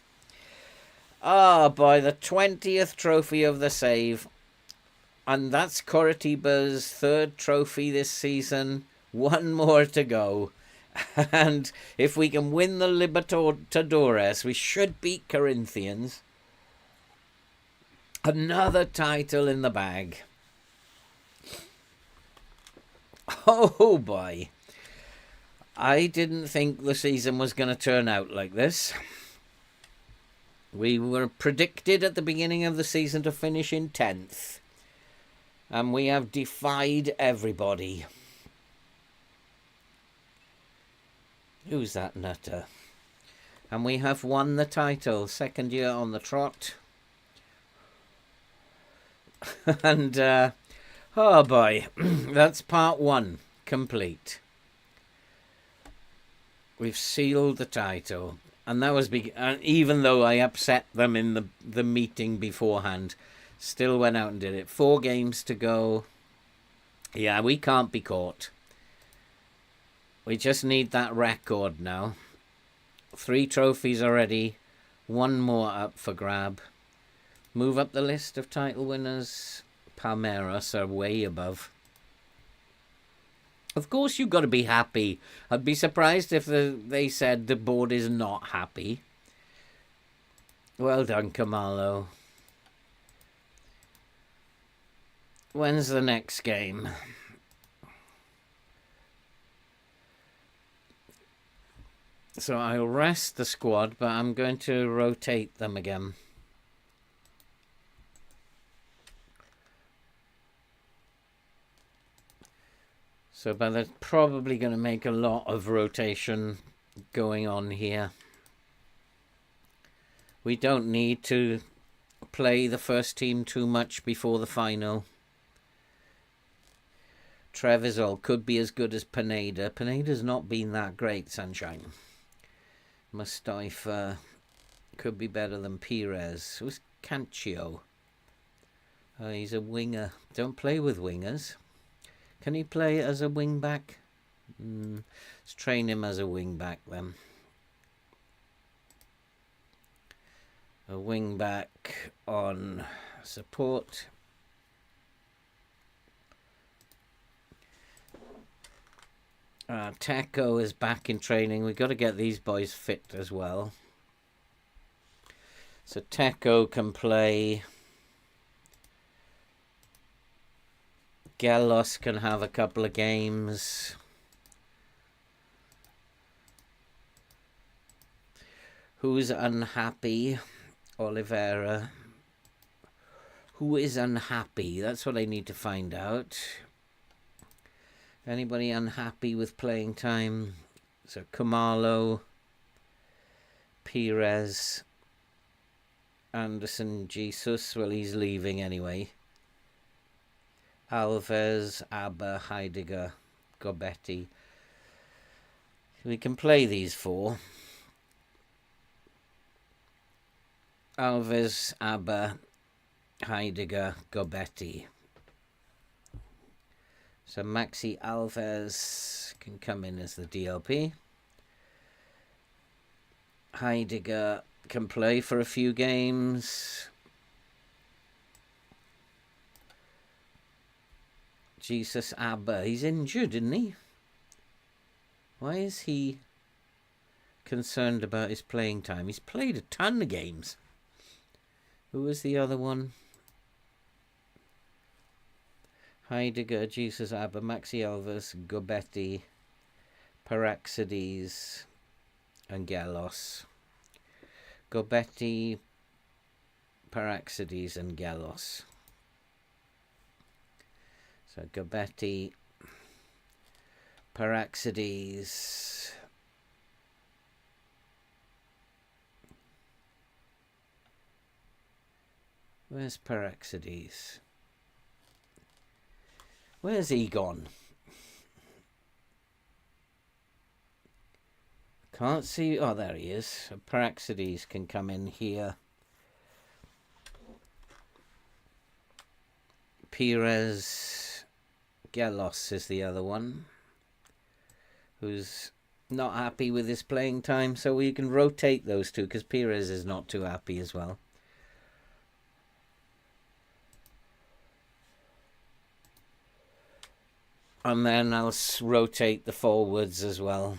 Oh, boy, the 20th trophy of the save. And that's Coritiba's 3rd trophy this season. 1 more to go. And if we can win the Libertadores, we should beat Corinthians. Another title in the bag. Oh boy. I didn't think the season was going to turn out like this. We were predicted at the beginning of the season to finish in 10th. And we have defied everybody. Who's that nutter? And we have won the title, 2nd year on the trot. And, oh boy, that's part 1 complete. We've sealed the title. And that was even though I upset them in the meeting beforehand, still went out and did it. 4 games to go. Yeah, we can't be caught. We just need that record now. 3 trophies already. 1 more up for grab. Move up the list of title winners. Palmeiras are way above. Of course you've got to be happy. I'd be surprised if they said the board is not happy. Well done, Kamalo. When's the next game? So I'll rest the squad, but I'm going to rotate them again. So, but they're probably going to make a lot of rotation going on here. We don't need to play the first team too much before the final. Trevisol could be as good as Pineda. Pineda's not been that great, Sunshine. Mustafa could be better than Perez. Who's Cancio? Oh, he's a winger. Don't play with wingers. Can he play as a wing back? Let's train him as a wing back then. A wing back on support. Teco is back in training. We've got to get these boys fit as well. So Teco can play. Gallos can have a couple of games. Who's unhappy? Oliveira. Who is unhappy? That's what I need to find out. Anybody unhappy with playing time? So Kamalo, Perez, Anderson, Jesus. Well, he's leaving anyway. Alves, Abba, Heidegger, Gobetti. We can play these 4. Alves, Abba, Heidegger, Gobetti. So Maxi Alves can come in as the DLP. Heidegger can play for a few games. Jesus Abba, he's injured, isn't he? Why is he concerned about his playing time? He's played a ton of games. Who was the other one? Heidegger, Jesus Abba, Maxi Alves, Gobetti, Paraxides, and Gallos. Gobetti, Paraxides, and Gallos. So Gobetti, Paraxides, where's Paraxides? Where's he gone? Can't see. Oh, there he is. Paraxides can come in here. Perez Gallos is the other one, who's not happy with his playing time. So we can rotate those two because Perez is not too happy as well. And then I'll rotate the forwards as well.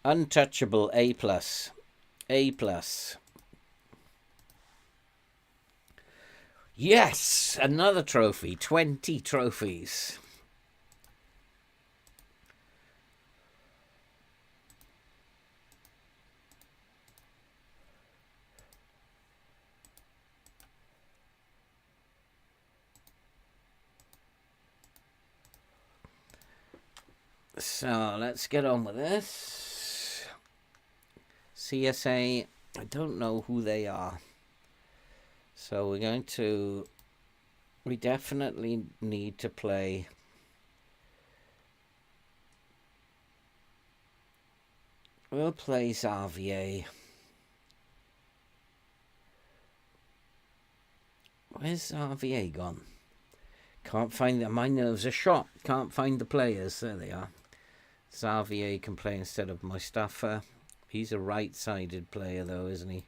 Untouchable, A plus. A plus. Yes, another trophy. 20 trophies. So let's get on with this. CSA, I don't know who they are. So we definitely need to play we'll play Xavier. Where's Xavier gone? Can't find them. My nerves are shot. Can't find the players. There they are. Xavier can play instead of Mustafa. He's a right-sided player though, isn't he?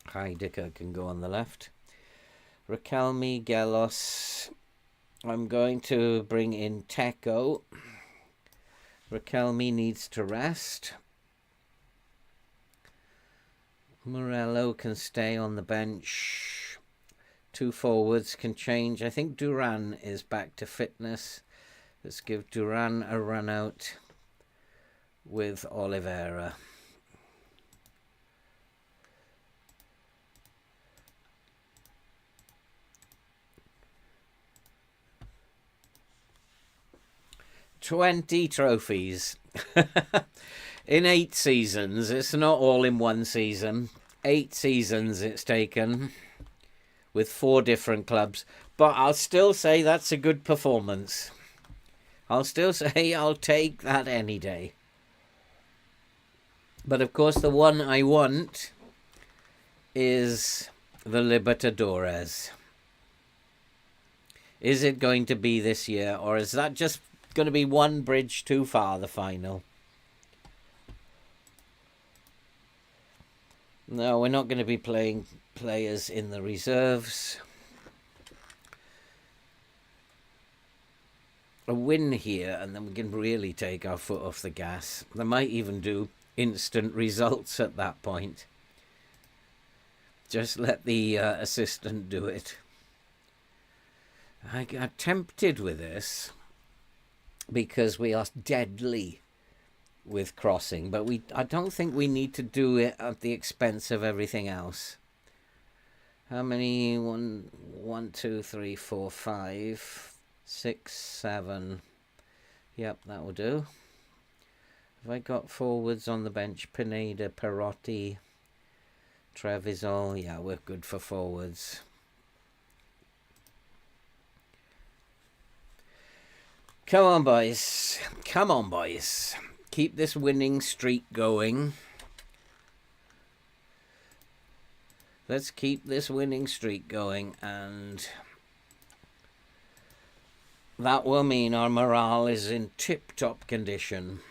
Heidegger can go on the left. Raquelme, Gelos. I'm going to bring in Teco. Raquelme needs to rest. Morello can stay on the bench. 2 forwards can change. I think Duran is back to fitness. Let's give Duran a run out with Oliveira. "20 trophies." In 8 seasons. It's not all in one season. 8 seasons it's taken with 4 different clubs. But I'll still say that's a good performance. I'll still say I'll take that any day. But of course the one I want is the Libertadores. Is it going to be this year, or is that just going to be one bridge too far, the final? No, we're not going to be playing players in the reserves. A win here, and then we can really take our foot off the gas. They might even do instant results at that point. Just let the assistant do it. I got tempted with this because we are deadly with crossing, but I don't think we need to do it at the expense of everything else. How many? 1, 2, 3, 4, 5, 6, 7. Yep, that will do. Have I got forwards on the bench? Pineda, Perotti, Trevisol. Yeah, we're good for forwards. Come on, boys. Come on, boys. Keep this winning streak going. Let's keep this winning streak going, and that will mean our morale is in tip-top condition.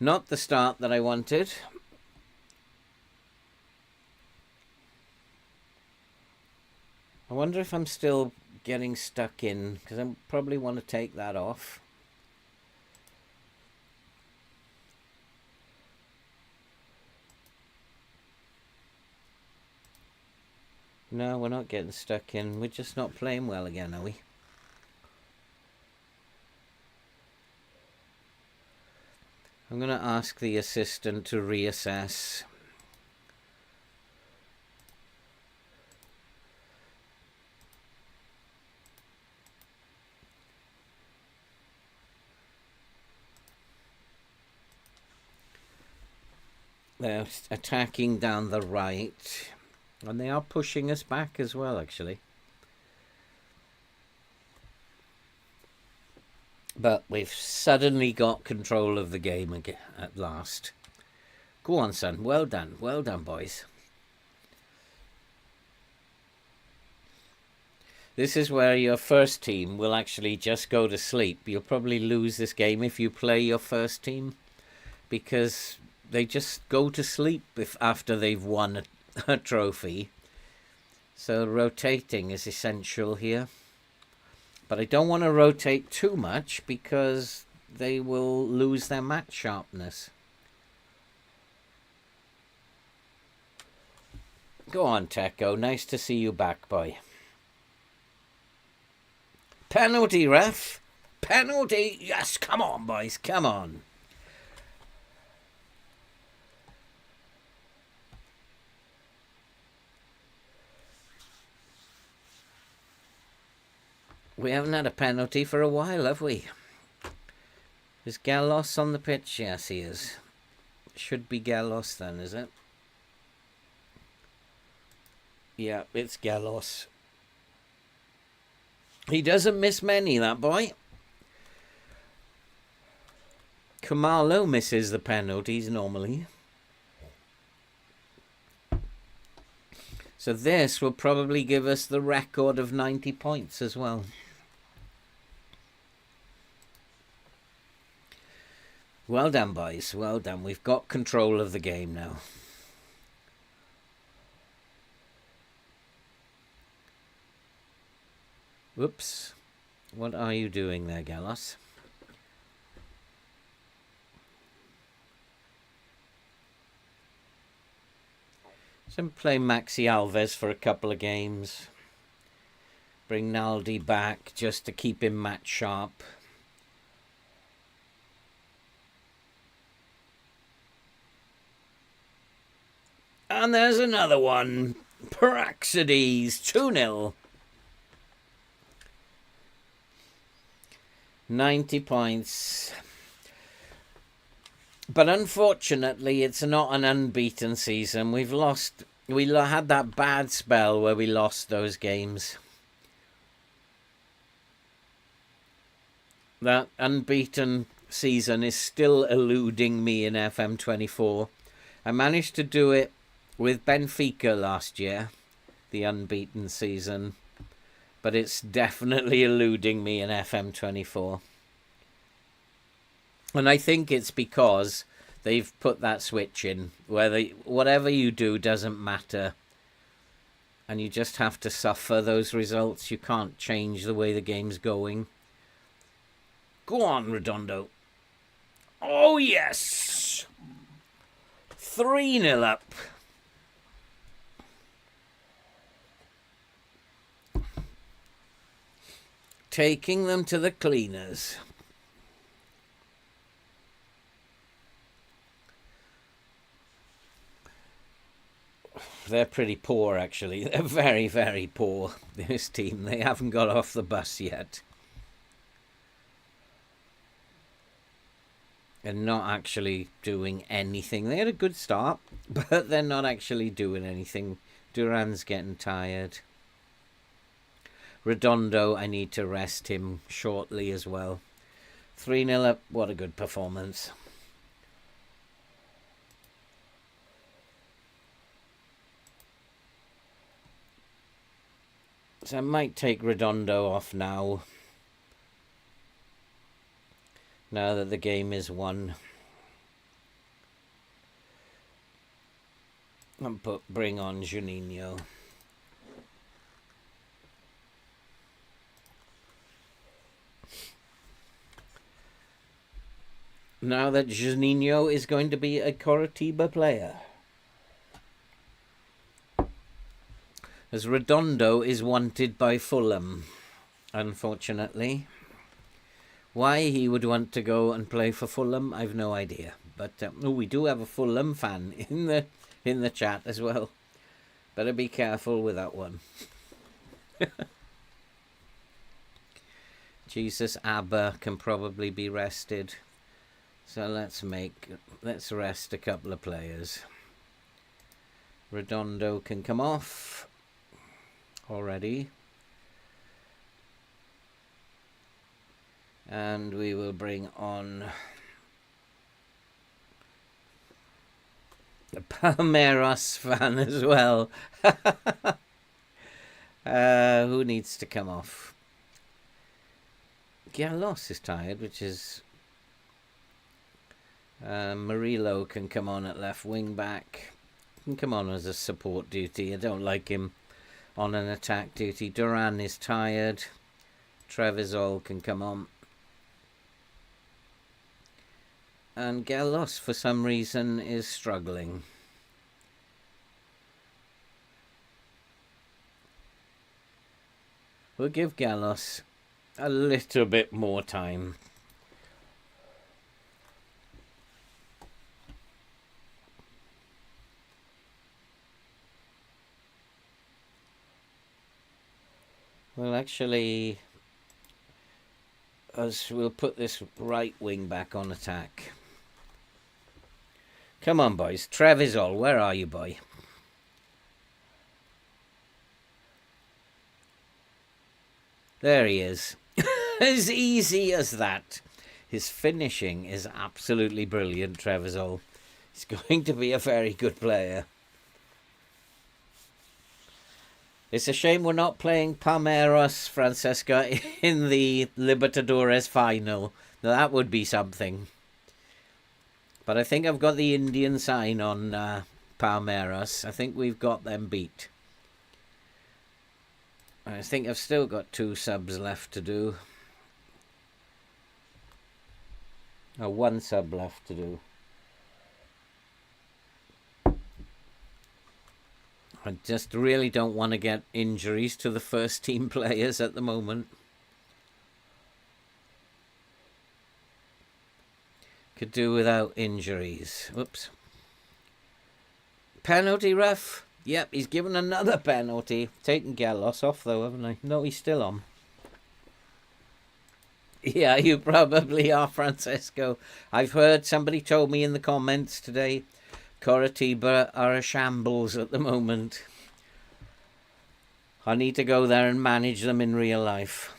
Not the start that I wanted. I wonder if I'm still getting stuck in, because I probably want to take that off. No, we're not getting stuck in. We're just not playing well again, are we? I'm going to ask the assistant to reassess. They're attacking down the right, and they are pushing us back as well, actually. But we've suddenly got control of the game again at last. Go on, son. Well done. Well done, boys. This is where your first team will actually just go to sleep. You'll probably lose this game if you play your first team, because they just go to sleep after they've won a trophy. So rotating is essential here. But I don't want to rotate too much because they will lose their match sharpness. Go on, Teco. Nice to see you back, boy. Penalty, ref. Penalty. Yes, come on, boys. Come on. We haven't had a penalty for a while, have we? Is Gallos on the pitch? Yes, he is. Should be Gallos then, is it? Yeah, it's Gallos. He doesn't miss many, that boy. Kamalo misses the penalties normally. So this will probably give us the record of 90 points as well. Well done, boys. Well done. We've got control of the game now. Whoops. What are you doing there, Gallos? So play Maxi Alves for a couple of games. Bring Naldi back just to keep him match sharp. And there's another one. Praxides, 2-0. 90 points. But unfortunately, it's not an unbeaten season. We had that bad spell where we lost those games. That unbeaten season is still eluding me in FM24. I managed to do it with Benfica last year, the unbeaten season. But it's definitely eluding me in FM24. And I think it's because they've put that switch in where whatever you do doesn't matter. And you just have to suffer those results. You can't change the way the game's going. Go on, Redondo. Oh, yes! 3-0 up. Taking them to the cleaners. They're pretty poor, actually. They're very, very poor, this team. They haven't got off the bus yet. And not actually doing anything. They had a good start, but they're not actually doing anything. Duran's getting tired. Redondo, I need to rest him shortly as well. 3-0 up, what a good performance. So I might take Redondo off now. Now that the game is won. And bring on Juninho. Now that Juninho is going to be a Coritiba player. As Redondo is wanted by Fulham, unfortunately. Why he would want to go and play for Fulham, I've no idea. But we do have a Fulham fan in the chat as well. Better be careful with that one. Jesus Abba can probably be rested. So let's rest a couple of players. Redondo can come off already. And we will bring on the Palmeiras fan as well. Who needs to come off? Gallos is tired, which is... Murillo can come on at left wing back. Can come on as a support duty. I don't like him on an attack duty. Duran is tired. Trevisol can come on. And Gallos, for some reason, is struggling. We'll give Gallos a little bit more time. Well, actually, we'll put this right wing back on attack. Come on, boys. Trevisol, where are you, boy? There he is. As easy as that. His finishing is absolutely brilliant, Trevisol. He's going to be a very good player. It's a shame we're not playing Palmeiras, Francesca, in the Libertadores final. Now, that would be something. But I think I've got the Indian sign on Palmeiras. I think we've got them beat. I think I've still got 2 subs left to do. Oh, 1 sub left to do. I just really don't want to get injuries to the first team players at the moment. Could do without injuries. Whoops. Penalty, ref. Yep, he's given another penalty. Taken Gallos off though, haven't I? No, he's still on. Yeah, you probably are, Francesco. I've heard, somebody told me in the comments today, Coritiba are a shambles at the moment. I need to go there and manage them in real life.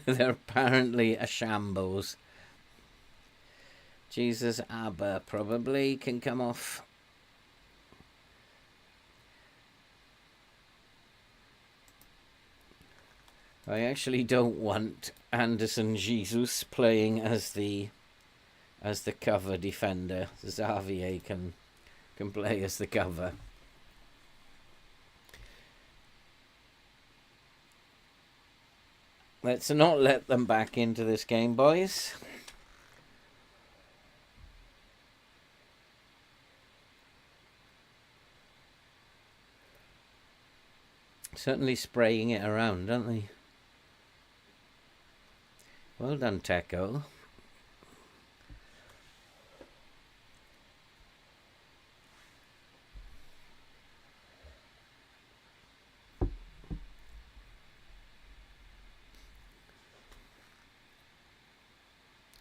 They're apparently a shambles. Jesus, Abba probably can come off. I actually don't want Anderson Jesus playing as the cover defender. Xavier can play as the cover. Let's not let them back into this game, boys. Certainly spraying it around, aren't they? Well done, Teco.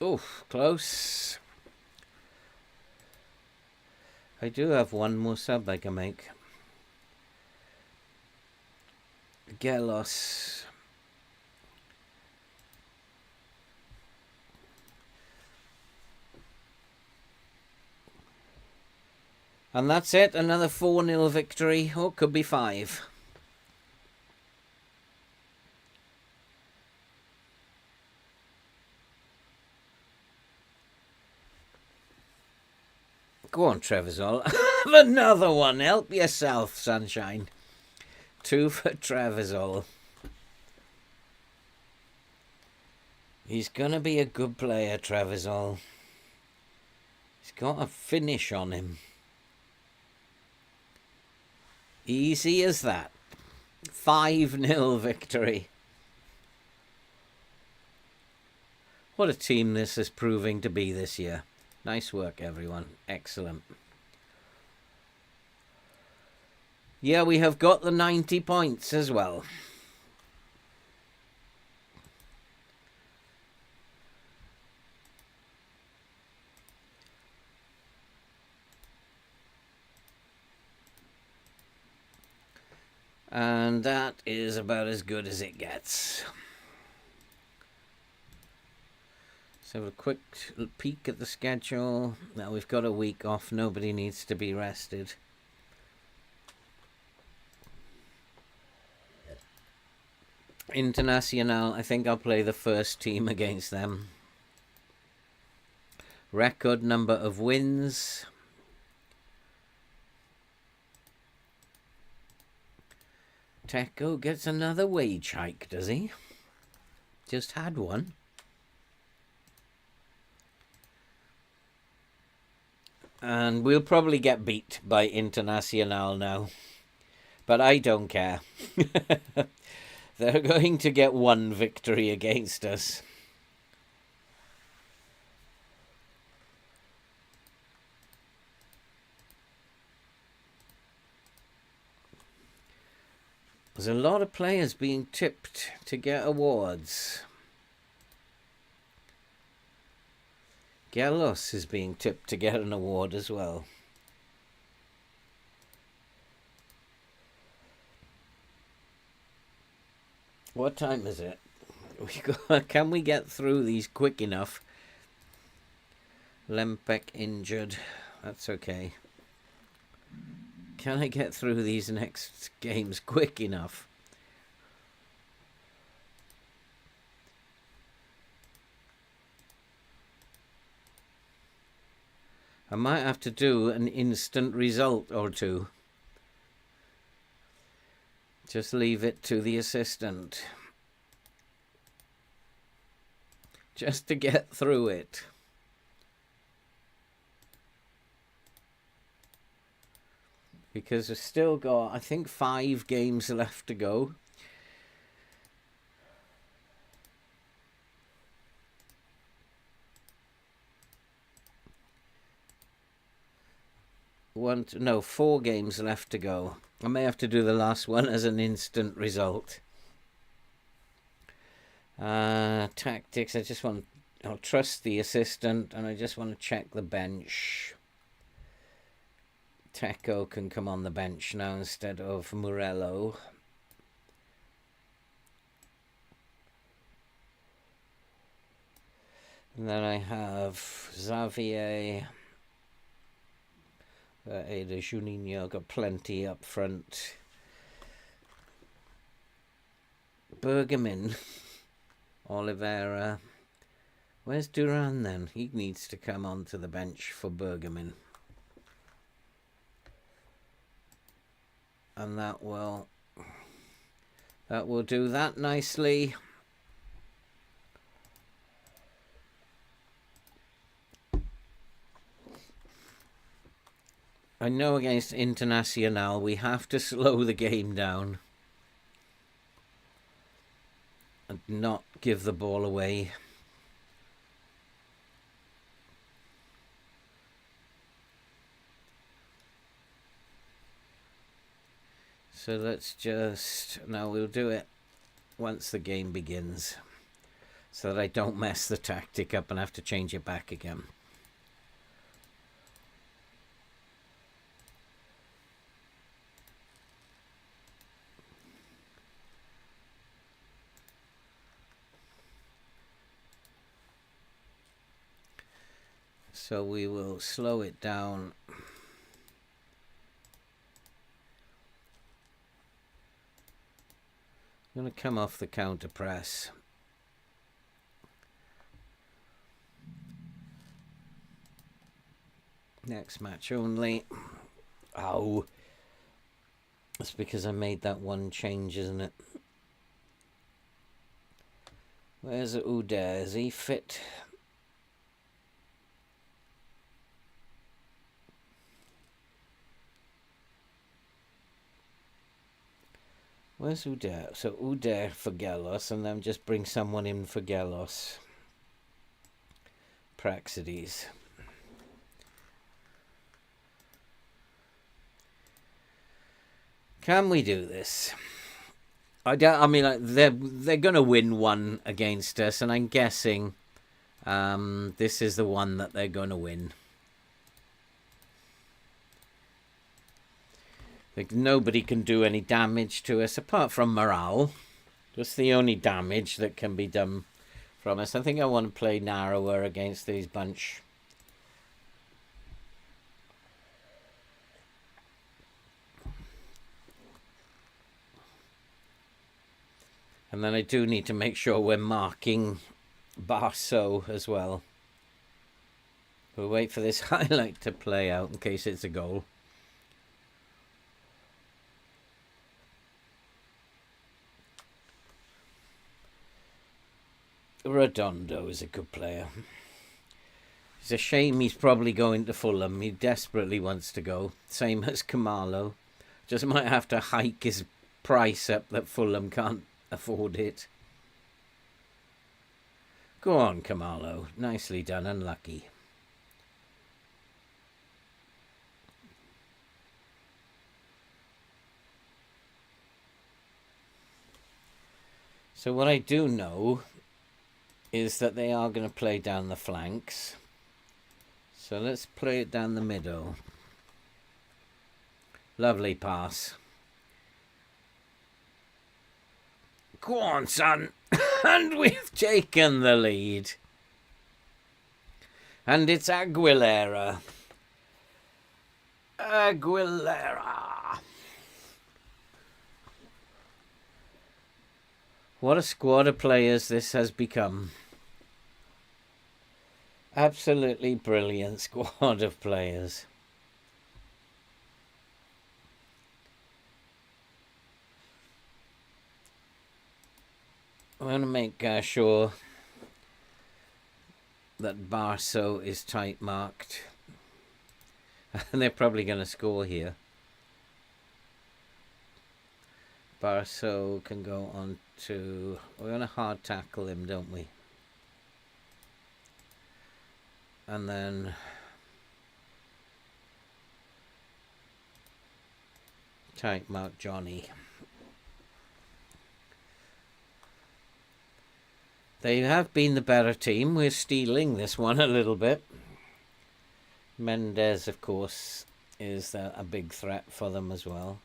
Oof, close. I do have one more sub I can make. Gelos. And that's it, another 4-0 victory. Oh, could be 5. Go on, Trevisol. Have another one. Help yourself, sunshine. 2 for Trevisol. He's going to be a good player, Trevisol. He's got a finish on him. Easy as that. 5-0 victory. What a team this is proving to be this year. Nice work, everyone. Excellent. Yeah, we have got the 90 points as well. And that is about as good as it gets. Let's have a quick peek at the schedule. Now we've got a week off. Nobody needs to be rested. Internacional, I think I'll play the first team against them. Record number of wins. Teco gets another wage hike, does he? Just had one. And we'll probably get beat by Internacional now. But I don't care. They're going to get one victory against us. There's a lot of players being tipped to get awards. Gelos is being tipped to get an award as well. What time is it? Can we get through these quick enough? Lempek injured. That's okay. Can I get through these next games quick enough? I might have to do an instant result or two. Just leave it to the assistant. Just to get through it. Because we've still got, I think, 5 games left to go. No, 4 games left to go. I may have to do the last one as an instant result. Tactics, I'll trust the assistant, and I just want to check the bench. Teco can come on the bench now instead of Morello. And then I have Xavier. Ada Juninho, got plenty up front. Bergamin. Oliveira. Where's Duran then? He needs to come onto the bench for Bergamin. And that will do that nicely. I know against Internacional we have to slow the game down and not give the ball away. So let's now we'll do it once the game begins so that I don't mess the tactic up and have to change it back again. So we will slow it down. I'm going to come off the counter press. Next match only. Ow. That's because I made that one change, isn't it? Where's Uda? Is he fit? Where's Uda? So Uda for Gelos, and then just bring someone in for Gelos. Praxides. Can we do this? I mean, like, they're going to win one against us, and I'm guessing this is the one that they're going to win. Like, nobody can do any damage to us apart from morale. That's the only damage that can be done from us. I think I want to play narrower against these bunch. And then I do need to make sure we're marking Barso as well. We'll wait for this highlight to play out in case it's a goal. Redondo is a good player. It's a shame he's probably going to Fulham. He desperately wants to go. Same as Kamalo. Just might have to hike his price up that Fulham can't afford it. Go on, Kamalo. Nicely done. Unlucky. So what I do know is that they are going to play down the flanks. So let's play it down the middle. Lovely pass. Go on, son. And we've taken the lead. And it's Aguilera. Aguilera. What a squad of players this has become. Absolutely brilliant squad of players. I want to make sure that Barso is tight marked. And they're probably going to score here. Barso can go on to... We're going to hard tackle him, don't we? And then... tight mark Johnny. They have been the better team. We're stealing this one a little bit. Mendes, of course, is a big threat for them as well.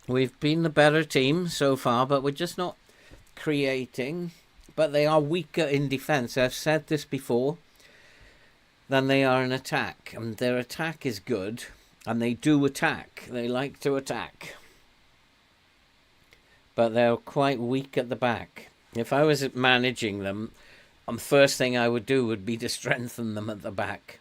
We've been the better team so far, but we're just not creating. But they are weaker in defence. I've said this before. Than they are in attack. And their attack is good. And they do attack. They like to attack. But they're quite weak at the back. If I was managing them, the first thing I would do would be to strengthen them at the back.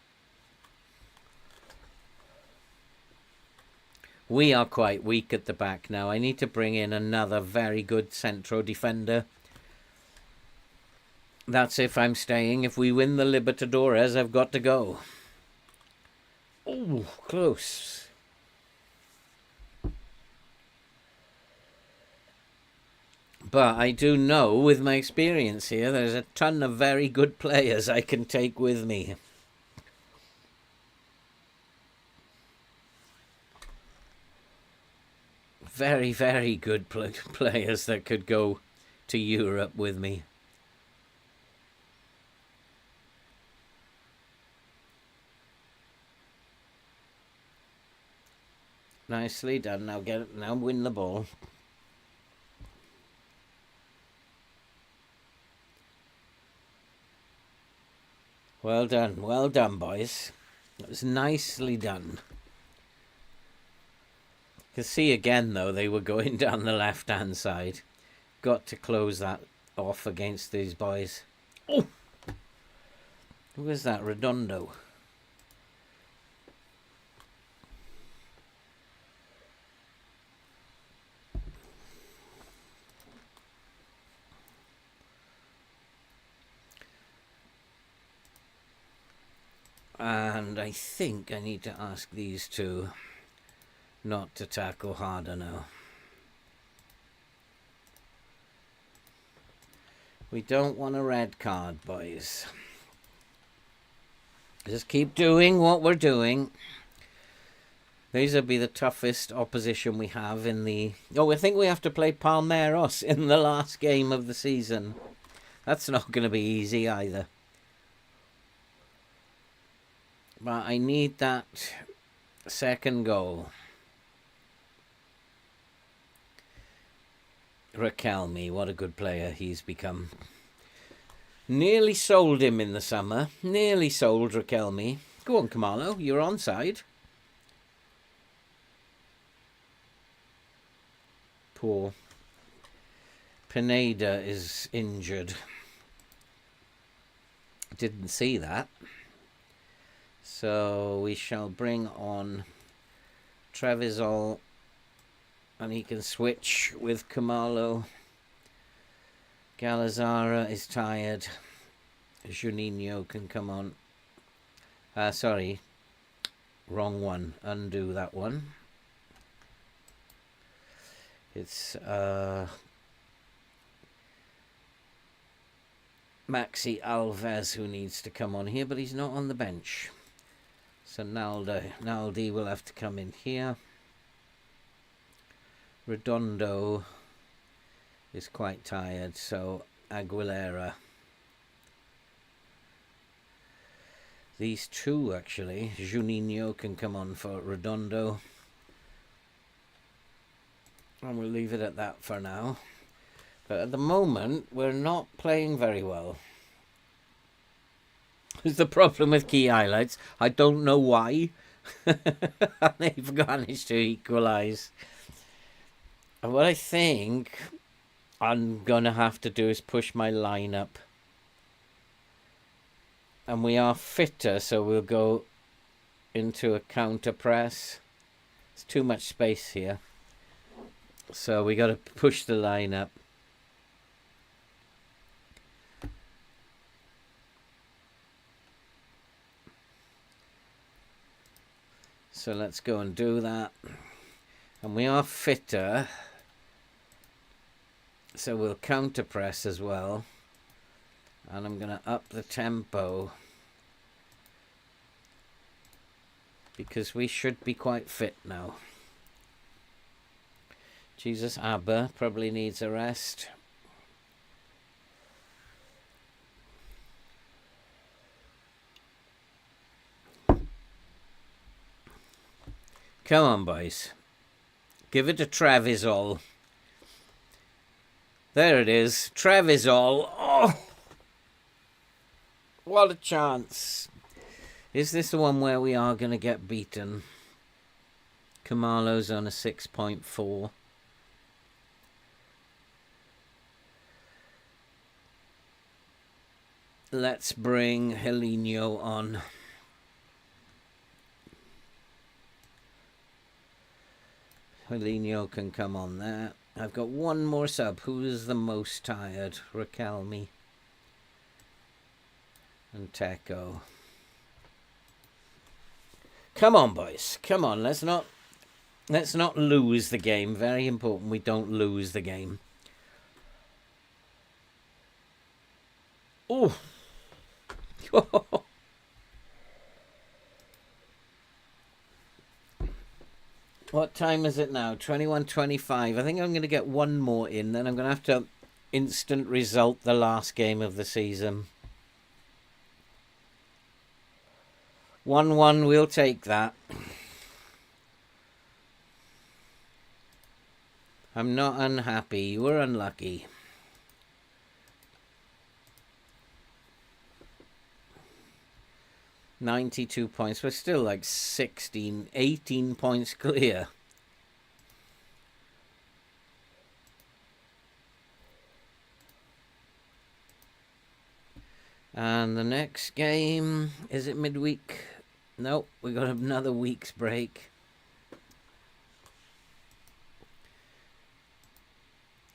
We are quite weak at the back now. I need to bring in another very good central defender. That's if I'm staying. If we win the Libertadores, I've got to go. Oh, close. But I do know, with my experience here, there's a ton of very good players I can take with me. Very, very good players that could go to Europe with me. Nicely done. Now win the ball. Well done, boys. It was nicely done. You can see again, though, they were going down the left-hand side. Got to close that off against these boys. Oh! Who is that? Redondo. And I think I need to ask these two not to tackle harder now. We don't want a red card, boys. Just keep doing what we're doing. These will be the toughest opposition we have in the... Oh, I think we have to play Palmeiras in the last game of the season. That's not going to be easy either. But I need that second goal. Riquelme, what a good player he's become. Nearly sold him in the summer. Nearly sold Riquelme. Go on, Kamalo, you're onside. Poor. Pineda is injured. Didn't see that. So we shall bring on Trevisol, and he can switch with Khumalo. Galazara is tired. Juninho can come on. Sorry, wrong one. Undo that one. It's Maxi Alves who needs to come on here, but he's not on the bench. So Naldi will have to come in here. Redondo is quite tired, so Aguilera. These two, actually. Juninho can come on for Redondo. And we'll leave it at that for now. But at the moment, we're not playing very well. It's the problem with key highlights. I don't know why. They've managed to equalise. And what I think I'm going to have to do is push my line up. And we are fitter, so we'll go into a counter press. There's too much space here. So we got to push the line up. So let's go and do that. And we are fitter. So we'll counter press as well. And I'm going to up the tempo, because we should be quite fit now. Jesus, Abba probably needs a rest. Come on, boys. Give it a Trevisol. There it is. Trevisol. Oh! What a chance. Is this the one where we are going to get beaten? Khumalo's on a 6.4. Let's bring Helinho on. Helinho can come on there. I've got one more sub. Who is the most tired? Raquelme and Teco. Come on, boys. Come on. Let's not lose the game. Very important we don't lose the game. Oh. What time is it now? 21:25. I think I'm going to get one more in. Then I'm going to have to instant result the last game of the season. 1-1, we'll take that. I'm not unhappy. You were unlucky. $92 points. We're still like 18 points clear. And the next game, is it midweek? Nope, we got another week's break.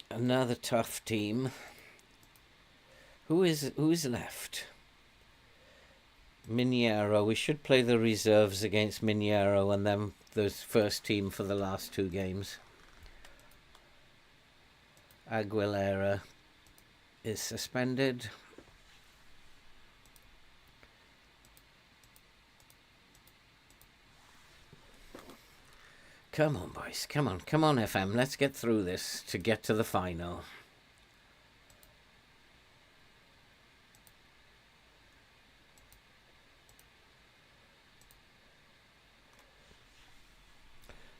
Another tough team. Who's left? Mineiro. We should play the reserves against Mineiro and then the first team for the last two games. Aguilera is suspended. Come on, boys. Come on, FM. Let's get through this to get to the final.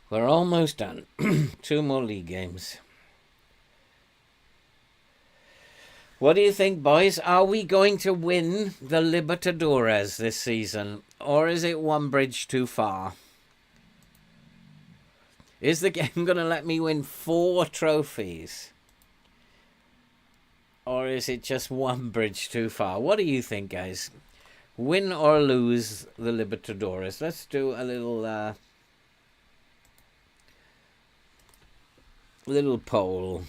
We're almost done. 2 more league games. What do you think, boys? Are we going to win the Libertadores this season? Or is it one bridge too far? Is the game going to let me win 4 trophies? Or is it just one bridge too far? What do you think, guys? Win or lose the Libertadores. Let's do a little poll.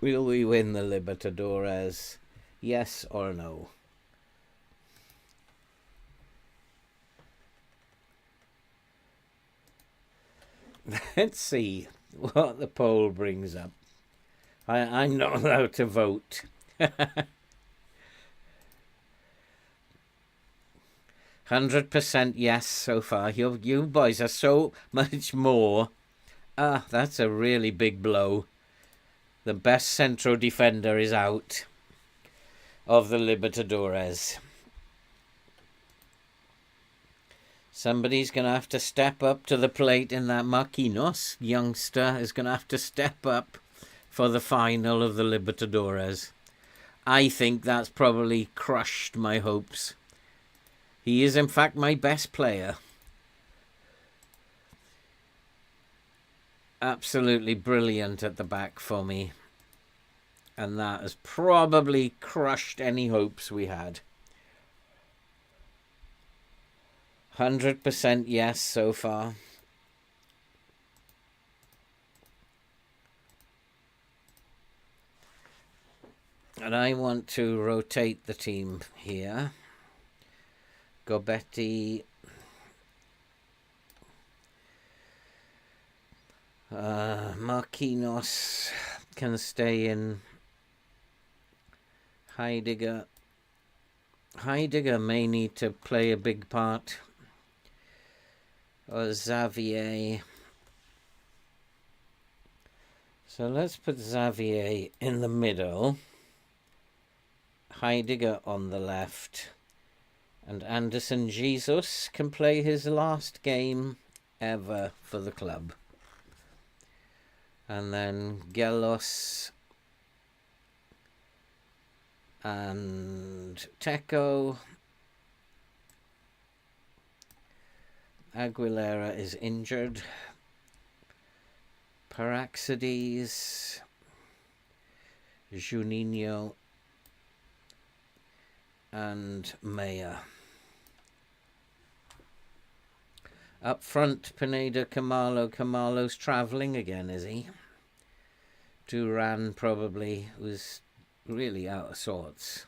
Will we win the Libertadores? Yes or no? Let's see what the poll brings up. I'm not allowed to vote. 100% yes so far. You boys are so much more. That's a really big blow. The best central defender is out of the Libertadores. Somebody's going to have to step up to the plate in that Marquinhos youngster is going to have to step up for the final of the Libertadores. I think that's probably crushed my hopes. He is, in fact, my best player. Absolutely brilliant at the back for me. And that has probably crushed any hopes we had. 100% yes so far. And I want to rotate the team here. Gobetti, Marquinhos can stay in. Heidegger may need to play a big part. Or Xavier. So let's put Xavier in the middle. Heidegger on the left. And Anderson Jesus can play his last game ever for the club. And then Gelos and Teco. Aguilera is injured. Paraxides. Juninho. And Maya. Up front, Pineda, Camalo. Camalo's travelling again, is he? Duran probably was really out of sorts.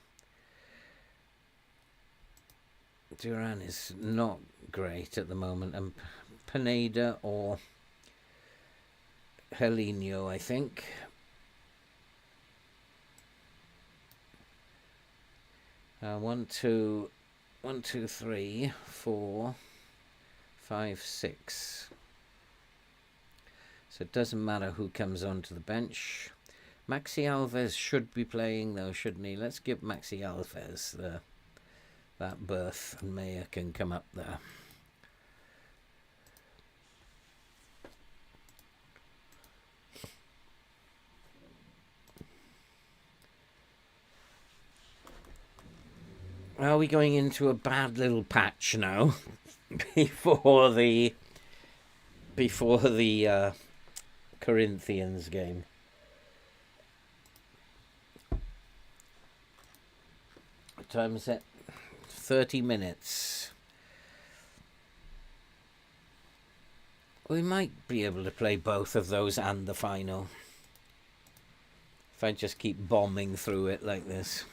Duran is not great at the moment. And Pineda or Helinho, I think. 1, 2, 3, 4, 5, 6. So it doesn't matter who comes onto the bench. Maxi Alves should be playing though, shouldn't he? Let's give Maxi Alves that berth, and Maya can come up there. Are we going into a bad little patch now before the Corinthians game? What time is it? 30 minutes. We might be able to play both of those and the final. If I just keep bombing through it like this.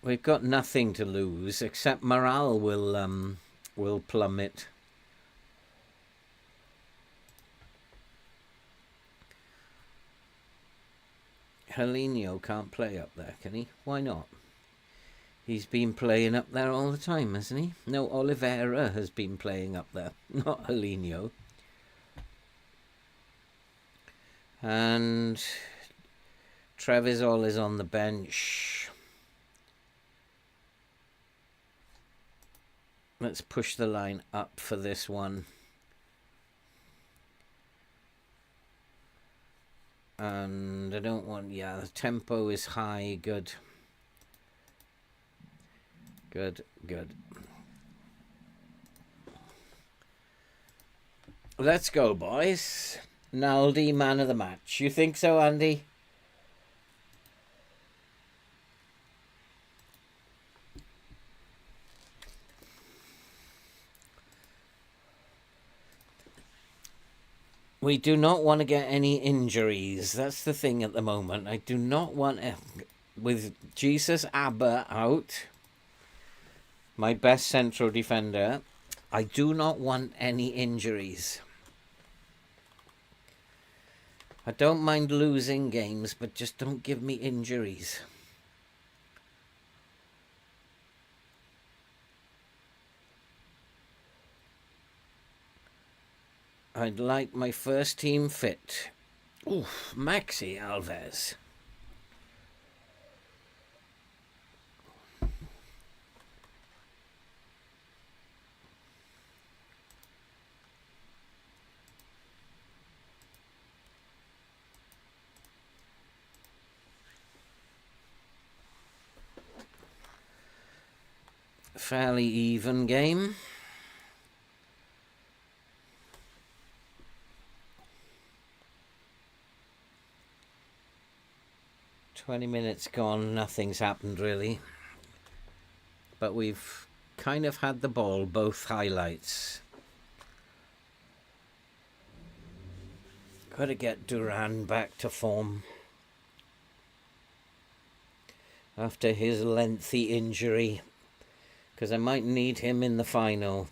We've got nothing to lose, except morale will plummet. Helinho can't play up there, can he? Why not? He's been playing up there all the time, hasn't he? No, Oliveira has been playing up there, not Helinho. And Trevisol is on the bench. Let's push the line up for this one. And I don't want, yeah, the tempo is high, good. Good. Let's go, boys. Naldi, man of the match. You think so, Andy? We do not want to get any injuries. That's the thing at the moment. I do not want to, with Jesus Abba out, my best central defender, I do not want any injuries. I don't mind losing games, but just don't give me injuries. I'd like my first team fit. Oof, Maxi Alves. Fairly even game. "20 minutes gone, nothing's happened really. But we've kind of had the ball, both highlights. Got to get Duran back to form after his lengthy injury, because I might need him in the final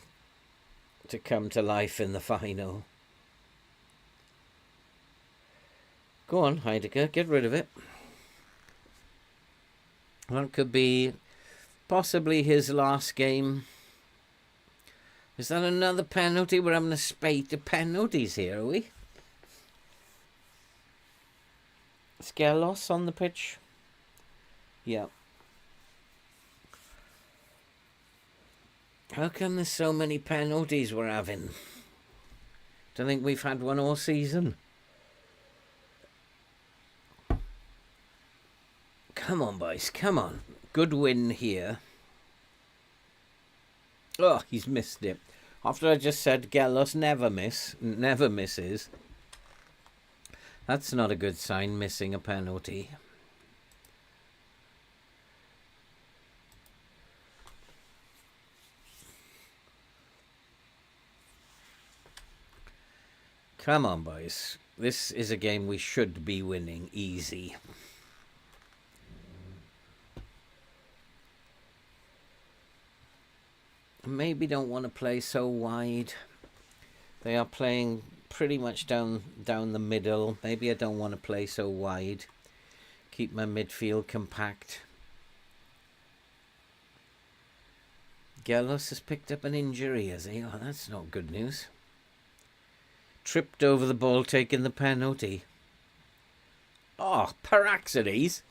to come to life in the final. Go on, Heidegger, get rid of it. That could be possibly his last game. Is that another penalty? We're having a spate of penalties here, are we? Skelos on the pitch? Yeah. How come there's so many penalties we're having? Don't think we've had one all season. Come on, boys, come on. Good win here. Oh, he's missed it. After I just said Gelos never misses. That's not a good sign, missing a penalty. Come on, boys. This is a game we should be winning easy. Maybe don't want to play so wide. They are playing pretty much down the middle. Maybe I don't want to play so wide. Keep my midfield compact. Gelos has picked up an injury, has he? Oh, that's not good news. Tripped over the ball, taking the penalty. Oh, Paraxides.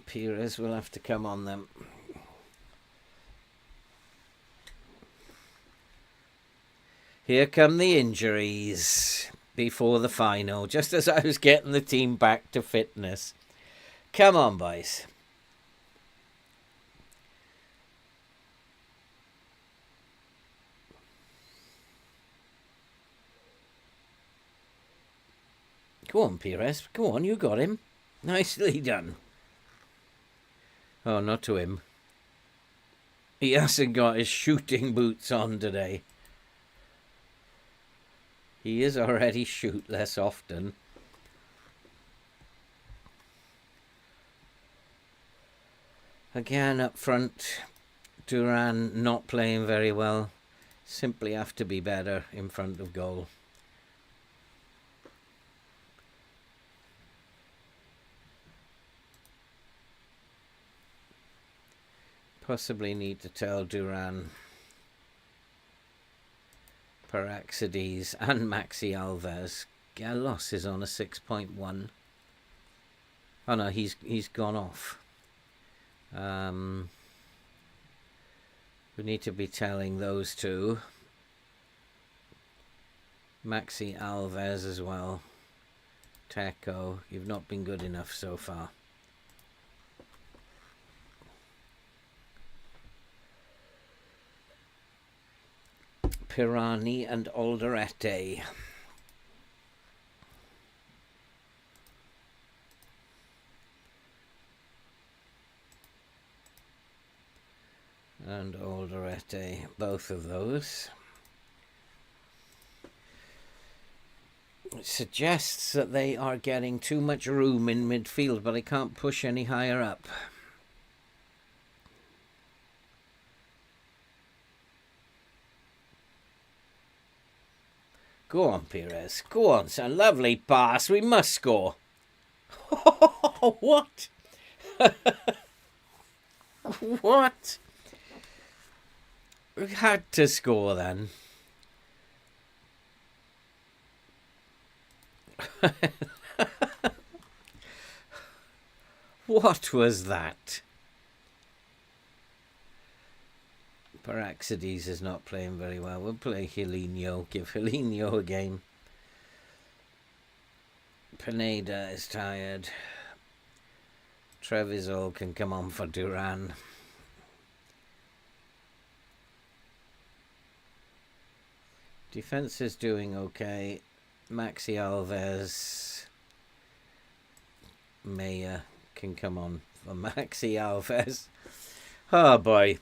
Pires will have to come on them. Here come the injuries before the final, just as I was getting the team back to fitness. Come on, boys. Go on, Pires. Go on, you got him. Nicely done. Oh, not to him. He hasn't got his shooting boots on today. He is already shoot less often. Again up front, Duran not playing very well. Simply have to be better in front of goal. Possibly need to tell Duran, Paraxides and Maxi Alves. Gelos is on a 6.1. Oh no, he's gone off. We need to be telling those two. Maxi Alves as well. Teco, you've not been good enough so far. Pirani and Alderete. And Alderete, both of those. It suggests that they are getting too much room in midfield, but I can't push any higher up. Go on, Perez. Go on, son. Lovely pass. We must score. What? What? We had to score then. What was that? Paraxides is not playing very well. We'll play Helinho. Give Helinho a game. Pineda is tired. Treviso can come on for Duran. Defense is doing okay. Maxi Alves. Maya can come on for Maxi Alves. Oh boy.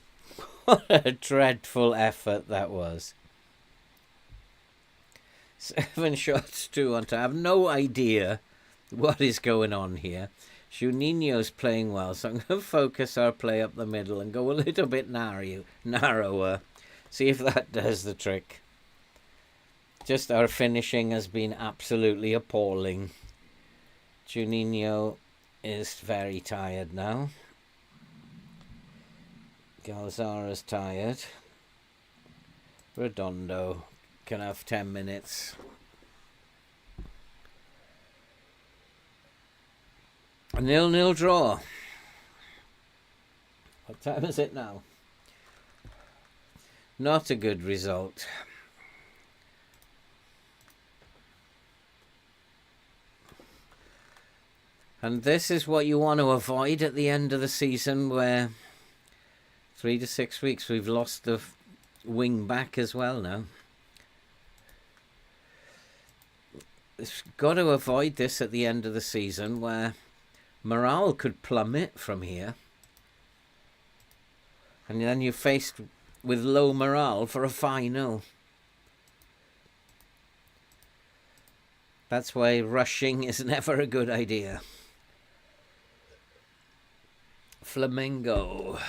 What a dreadful effort that was. 7 shots, 2 on target. I have no idea what is going on here. Juninho's playing well, so I'm going to focus our play up the middle and go a little bit narrower. See if that does the trick. Just our finishing has been absolutely appalling. Juninho is very tired now. Galzara's tired. Redondo can have 10 minutes. A 0-0 draw. What time is it now? Not a good result. And this is what you want to avoid at the end of the season, where 3 to 6 weeks we've lost the wing back as well now. It's got to avoid this at the end of the season, where morale could plummet from here. And then you're faced with low morale for a final. That's why rushing is never a good idea. Flamengo.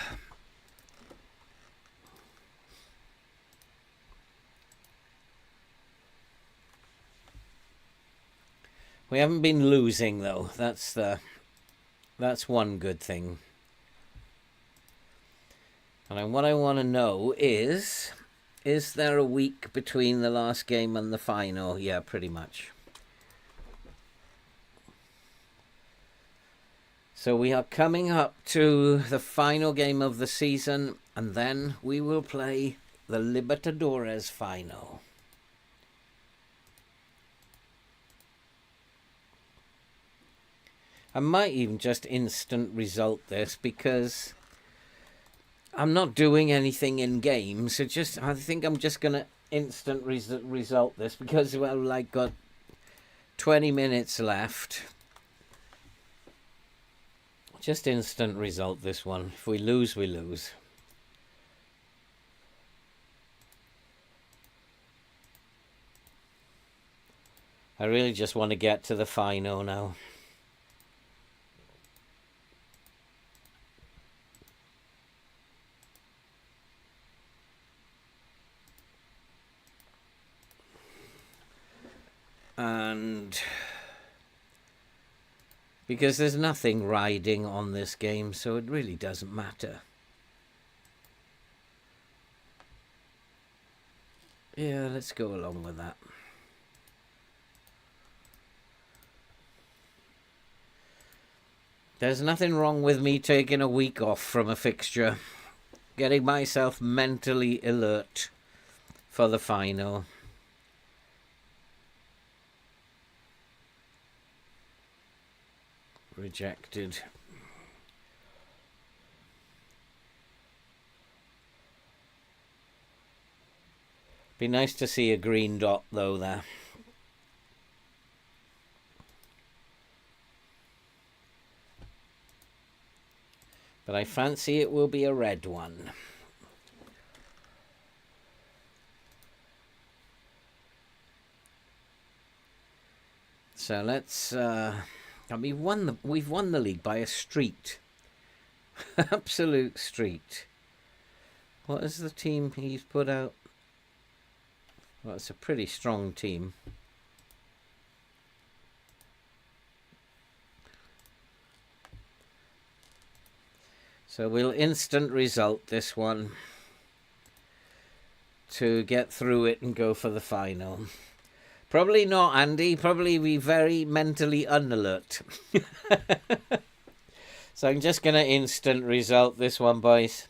We haven't been losing though. That's one good thing. And what I want to know is there a week between the last game and the final? Yeah, pretty much. So we are coming up to the final game of the season, and then we will play the Libertadores final. I might even just instant result this, because I'm not doing anything in game. So I think I'm just going to instant result this, because, well, I got 20 minutes left. Just instant result this one. If we lose, we lose. I really just want to get to the final now. And because there's nothing riding on this game, so it really doesn't matter. Yeah, let's go along with that. There's nothing wrong with me taking a week off from a fixture, getting myself mentally alert for the final. Rejected. Be nice to see a green dot, though, there. But I fancy it will be a red one. So let's... we've won the league by a street. Absolute street. What is the team he's put out? Well, it's a pretty strong team. So we'll instant result this one to get through it and go for the final. Probably not, Andy. Probably be very mentally unalert. So I'm just going to instant result this one, boys.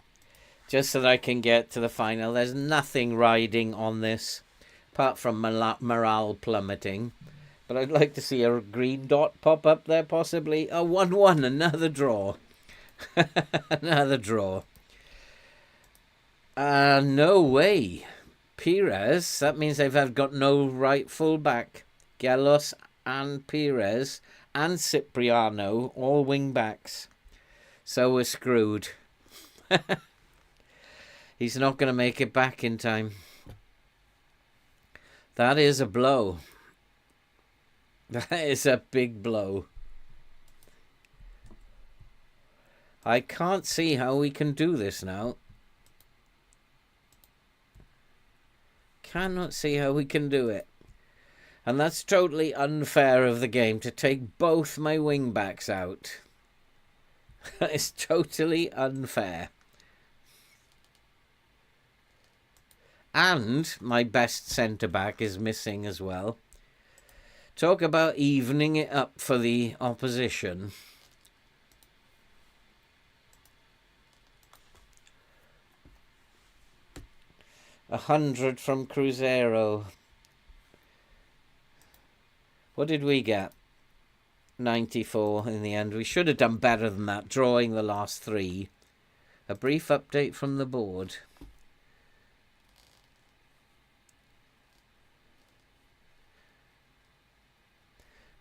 Just so that I can get to the final. There's nothing riding on this, apart from morale plummeting. But I'd like to see a green dot pop up there, possibly. A 1-1, another draw. Another draw. No way. Perez, that means they've got no right full-back. Gallos and Perez and Cipriano, all wing-backs. So we're screwed. He's not going to make it back in time. That is a blow. That is a big blow. I can't see how we can do this now. Cannot see how we can do it. And that's totally unfair of the game to take both my wing backs out. That is totally unfair. And my best centre-back is missing as well. Talk about evening it up for the opposition. $100 from Cruzeiro. What did we get? 94 in the end. We should have done better than that, drawing the last three. A brief update from the board.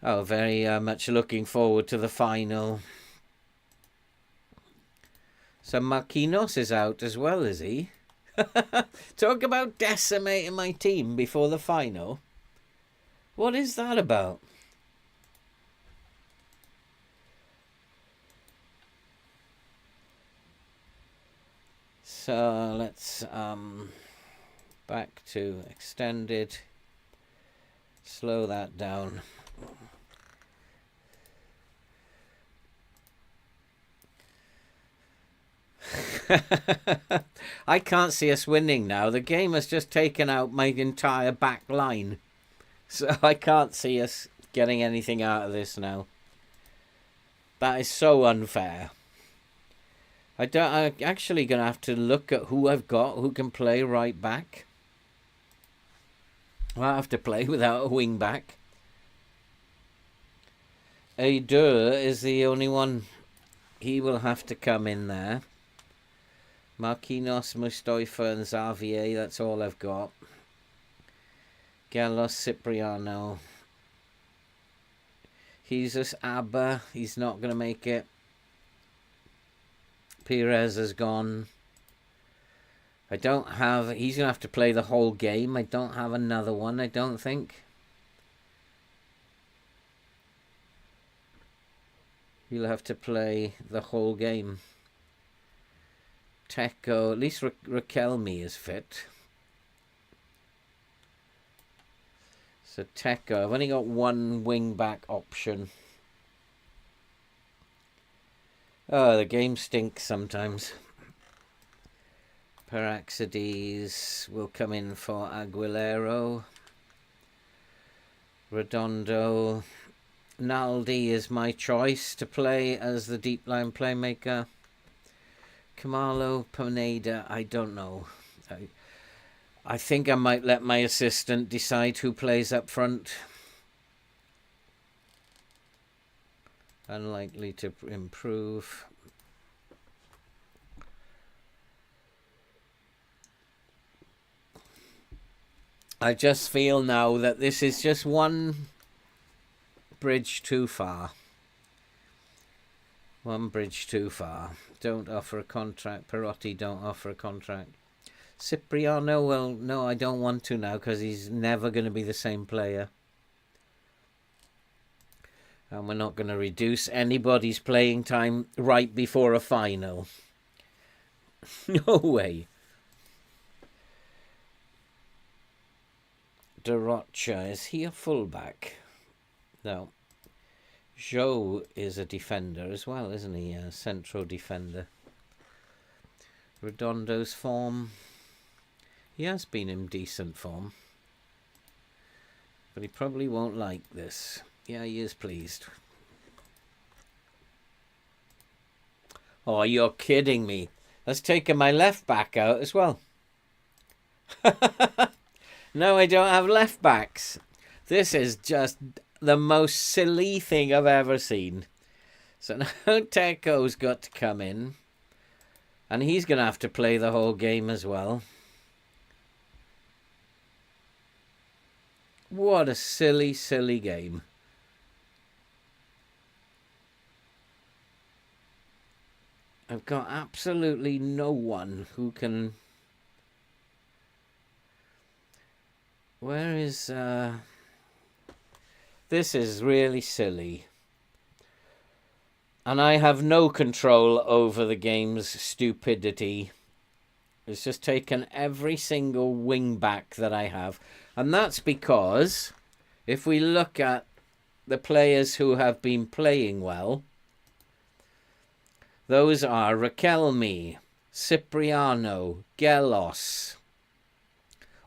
Oh, very much looking forward to the final. So Marquinhos is out as well, is he? Talk about decimating my team before the final. What is that about? So let's back to extended. Slow that down. I can't see us winning now. The game has just taken out my entire back line. So I can't see us getting anything out of this now. That is so unfair. I'm actually going to have to look at who I've got who can play right back. I'll have to play without a wing back. Eder is the only one. He will have to come in there. Marquinhos, Mustafa and Xavier, that's all I've got. Gallos, Cipriano. Jesus, Abba, he's not going to make it. Perez has gone. I don't have... He's going to have to play the whole game. I don't have another one, I don't think. He'll have to play the whole game. Teco, at least Raquelme is fit. So Teco, I've only got one wing back option. Oh, the game stinks sometimes. Paraxides will come in for Aguilero. Redondo. Naldi is my choice to play as the deep line playmaker. Camalo, Pineda, I don't know. I think I might let my assistant decide who plays up front. Unlikely to improve. I just feel now that this is just one bridge too far. One bridge too far. Don't offer a contract. Perotti, don't offer a contract. Cipriano, well, no, I don't want to now because he's never going to be the same player. And we're not going to reduce anybody's playing time right before a final. No way. De Rocha, is he a fullback? No. Joe is a defender as well, isn't he? A central defender. Redondo's form. He has been in decent form. But he probably won't like this. Yeah, he is pleased. Oh, you're kidding me. That's taken my left back out as well. No, I don't have left backs. This is just the most silly thing I've ever seen. So now Teko's got to come in. And he's going to have to play the whole game as well. What a silly, silly game. I've got absolutely no one who can... Where is... This is really silly. And I have no control over the game's stupidity. It's just taken every single wing back that I have. And that's because if we look at the players who have been playing well, those are Raquelme, Cipriano, Gelos.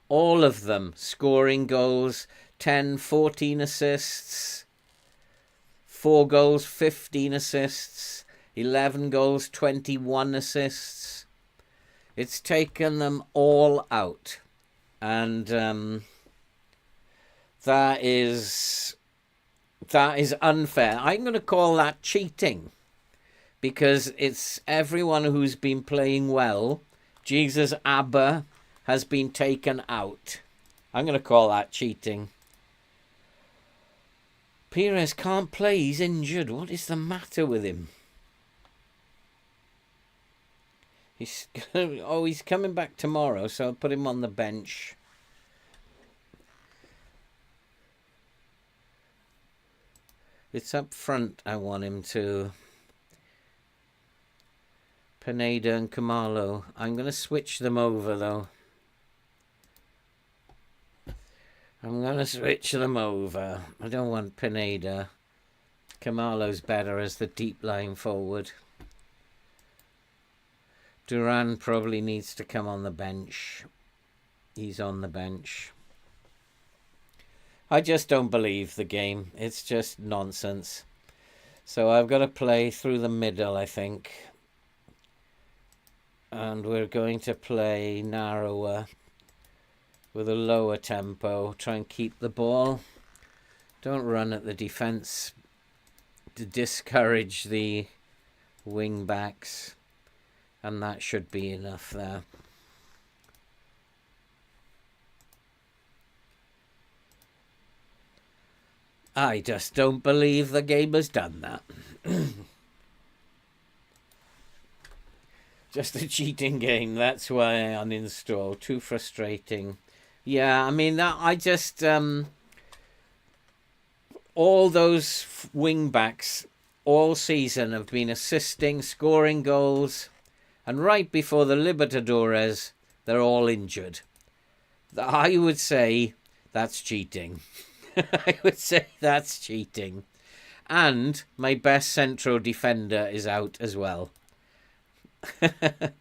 All of them scoring goals, 10, 14 assists, 4 goals, 15 assists, 11 goals, 21 assists. It's taken them all out. And that is unfair. I'm going to call that cheating. Because it's everyone who's been playing well. Jesus Abba has been taken out. I'm going to call that cheating. Pires can't play. He's injured. What is the matter with him? He's coming back tomorrow, so I'll put him on the bench. It's up front I want him to... Pineda and Kamalo. I'm going to switch them over, though. I'm going to switch them over. I don't want Pineda. Kamalo's better as the deep line forward. Duran probably needs to come on the bench. He's on the bench. I just don't believe the game. It's just nonsense. So I've got to play through the middle, I think. And we're going to play narrower with a lower tempo. Try and keep the ball. Don't run at the defence to discourage the wing backs. And that should be enough there. I just don't believe the game has done that. Just a cheating game. That's why I uninstall. Too frustrating. Yeah, I mean, I just... all those wing backs all season have been assisting, scoring goals. And right before the Libertadores, they're all injured. I would say that's cheating. I would say that's cheating. And my best central defender is out as well. And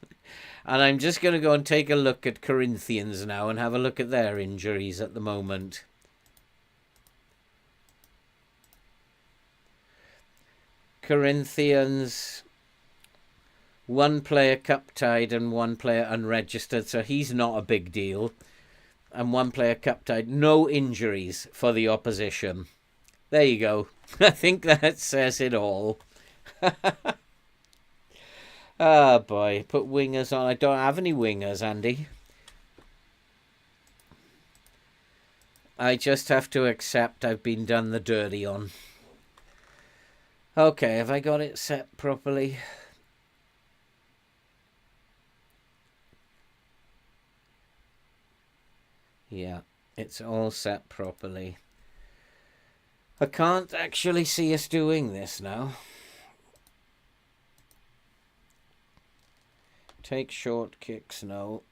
I'm just going to go and take a look at Corinthians now and have a look at their injuries at the moment. Corinthians, one player cup tied and one player unregistered, so he's not a big deal. And one player cup tied, no injuries for the opposition. There you go. I think that says it all. Oh boy, put wingers on. I don't have any wingers, Andy. I just have to accept I've been done the dirty on. Okay, have I got it set properly? Yeah, it's all set properly. I can't actually see us doing this now. Take short kicks, no.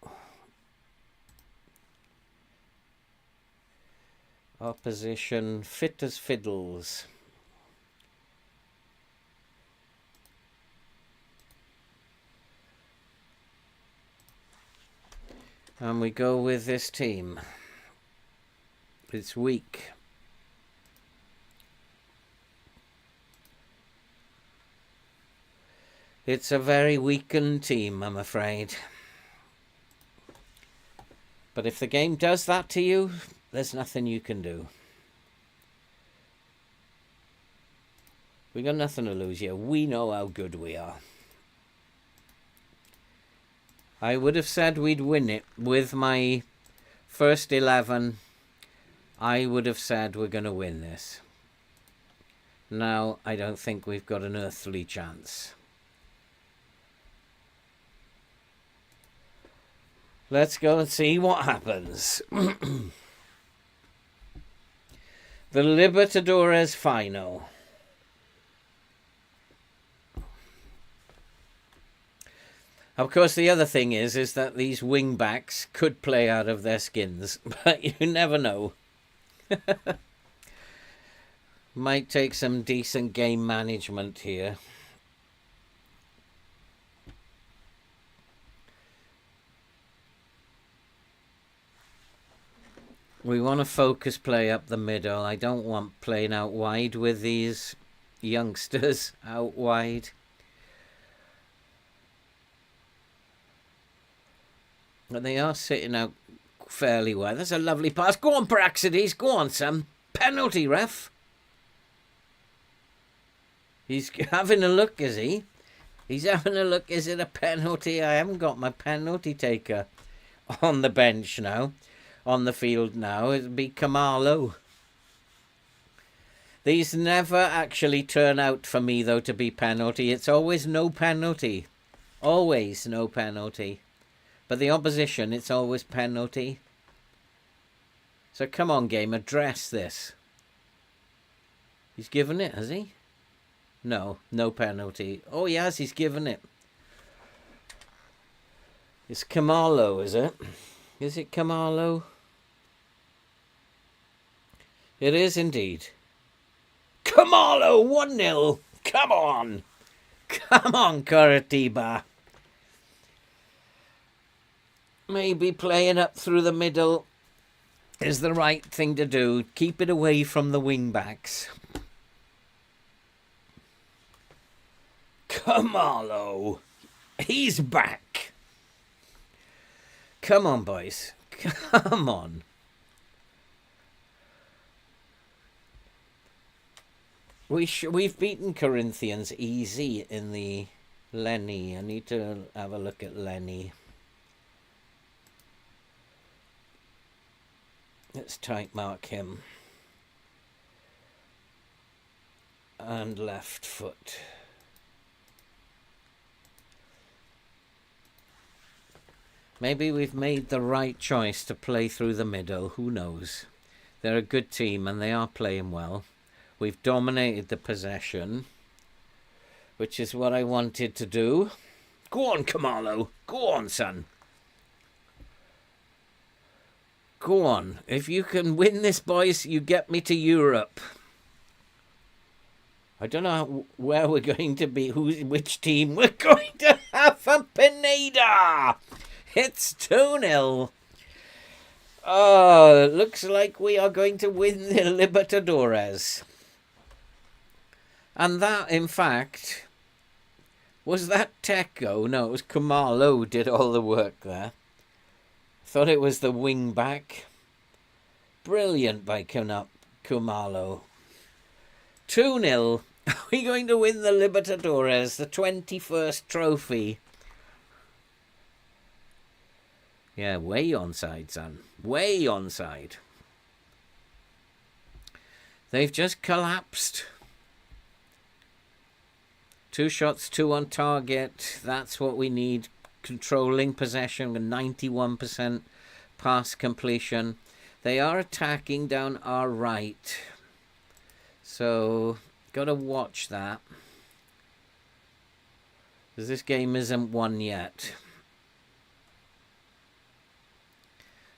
Opposition fit as fiddles. And we go with this team. It's weak. It's a very weakened team, I'm afraid. But if the game does that to you, there's nothing you can do. We got nothing to lose here. We know how good we are. I would have said we'd win it with my first 11. I would have said we're going to win this. Now, I don't think we've got an earthly chance. Let's go and see what happens. The Libertadores final. Of course, the other thing is that these wing-backs could play out of their skins, but you never know. Might take some decent game management here. We want to focus play up the middle. I don't want playing out wide with these youngsters out wide. But they are sitting out fairly well. That's a lovely pass. Go on, Praxides. Go on, son. Penalty, ref. He's having a look, is he? He's having a look. Is it a penalty? I haven't got my penalty taker on the bench now. On the field now. It'll be Kamalo. These never actually turn out for me, though, to be penalty. It's always no penalty. Always no penalty. But the opposition, it's always penalty. So come on, game, address this. He's given it, has he? No, no penalty. Oh, yes, he's given it. It's Kamalo, is it? Is it Kamalo? It is indeed. Kamalo, 1-0. Come on. Come on, Curitiba. Maybe playing up through the middle is the right thing to do. Keep it away from the wing-backs. Kamalo. He's back. Come on, boys. Come on. We've beaten Corinthians easy in the Lenny. I need to have a look at Lenny. Let's type mark him. And left foot. Maybe we've made the right choice to play through the middle. Who knows? They're a good team and they are playing well. We've dominated the possession, which is what I wanted to do. Go on, Kamalo. Go on, son. Go on. If you can win this, boys, you get me to Europe. I don't know where we're going to be, which team we're going to have for Pineda. It's 2-0. Oh, it looks like we are going to win the Libertadores. And that, in fact, was that Teco? No, it was Kamalo who did all the work there. Thought it was the wing back. Brilliant by Kamalo. 2-0. Are we going to win the Libertadores, the 21st trophy? Yeah, way onside, son. Way onside. They've just collapsed. 2 shots, 2 on target. That's what we need. Controlling possession with 91% pass completion. They are attacking down our right. So, got to watch that. Because this game isn't won yet.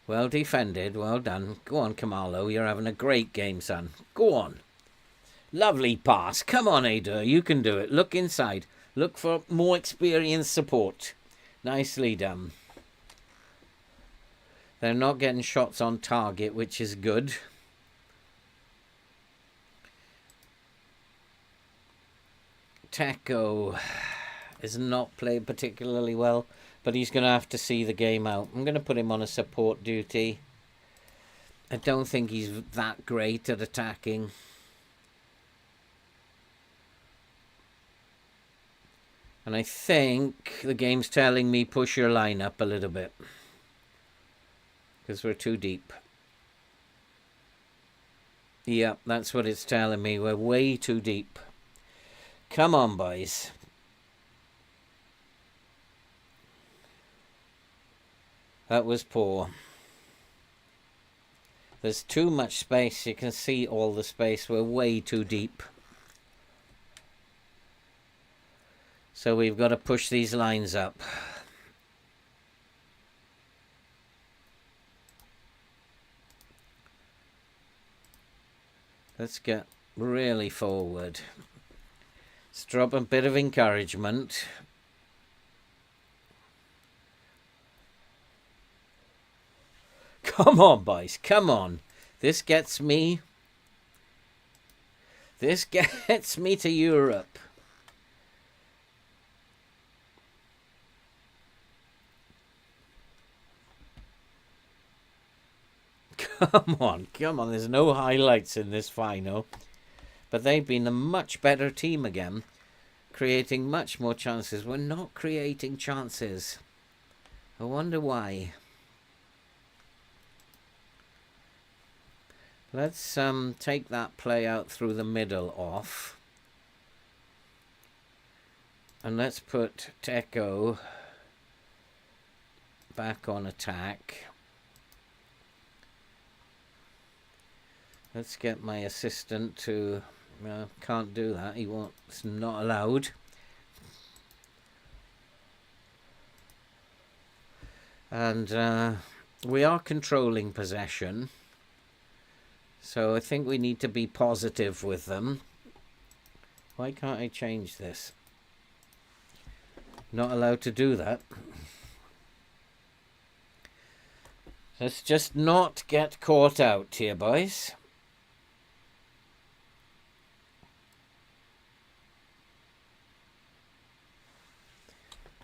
Well defended. Well done. Go on, Kamalo. You're having a great game, son. Go on. Lovely pass. Come on, Ada. You can do it. Look inside. Look for more experienced support. Nicely done. They're not getting shots on target, which is good. Teco is not playing particularly well, but he's going to have to see the game out. I'm going to put him on a support duty. I don't think he's that great at attacking. And I think the game's telling me push your line up a little bit. Because we're too deep. Yep, that's what it's telling me. We're way too deep. Come on, boys. That was poor. There's too much space. You can see all the space. We're way too deep. So we've got to push these lines up. Let's get really forward. Let's drop a bit of encouragement. Come on, boys. Come on. This gets me. This gets me to Europe. Come on, come on. There's no highlights in this final. But they've been a much better team again. Creating much more chances. We're not creating chances. I wonder why. Let's take that play out through the middle off. And let's put Teco back on attack. Let's get my assistant to... can't do that. He won't. It's not allowed. And we are controlling possession. So I think we need to be positive with them. Why can't I change this? Not allowed to do that. Let's just not get caught out here, boys.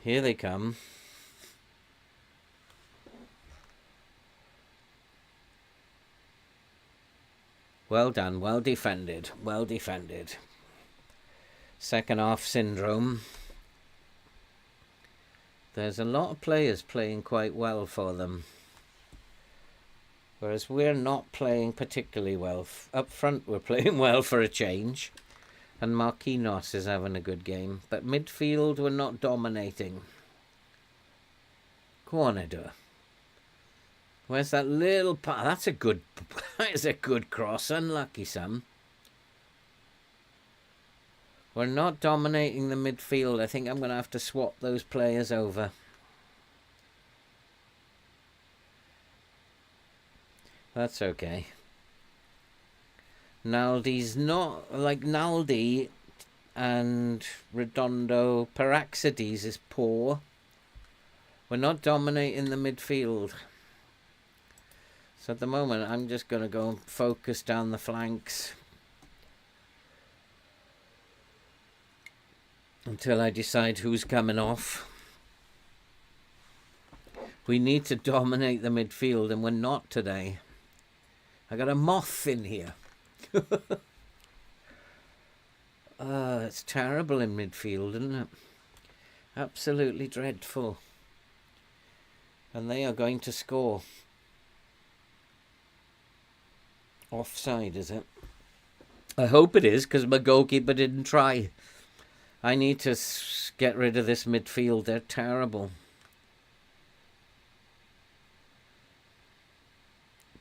Here they come. Well done, well defended, well defended. Second half syndrome. There's a lot of players playing quite well for them. Whereas we're not playing particularly well. Up front we're playing well for a change. And Marquinhos is having a good game. But midfield, we're not dominating. Go on, Edu. Where's that little pass? That's a good... that is a good cross. Unlucky, son. We're not dominating the midfield. I think I'm going to have to swap those players over. That's okay. Naldi's not like Naldi and Redondo. Paraxides is poor. We're not dominating the midfield. So at the moment I'm just going to go and focus down the flanks until I decide who's coming off. We need to dominate the midfield and we're not today. I got a moth in here. It's terrible in midfield, isn't it? Absolutely dreadful. And they are going to score. Offside, is it? I hope it is, because my goalkeeper didn't try. I need to get rid of this midfield. They're terrible.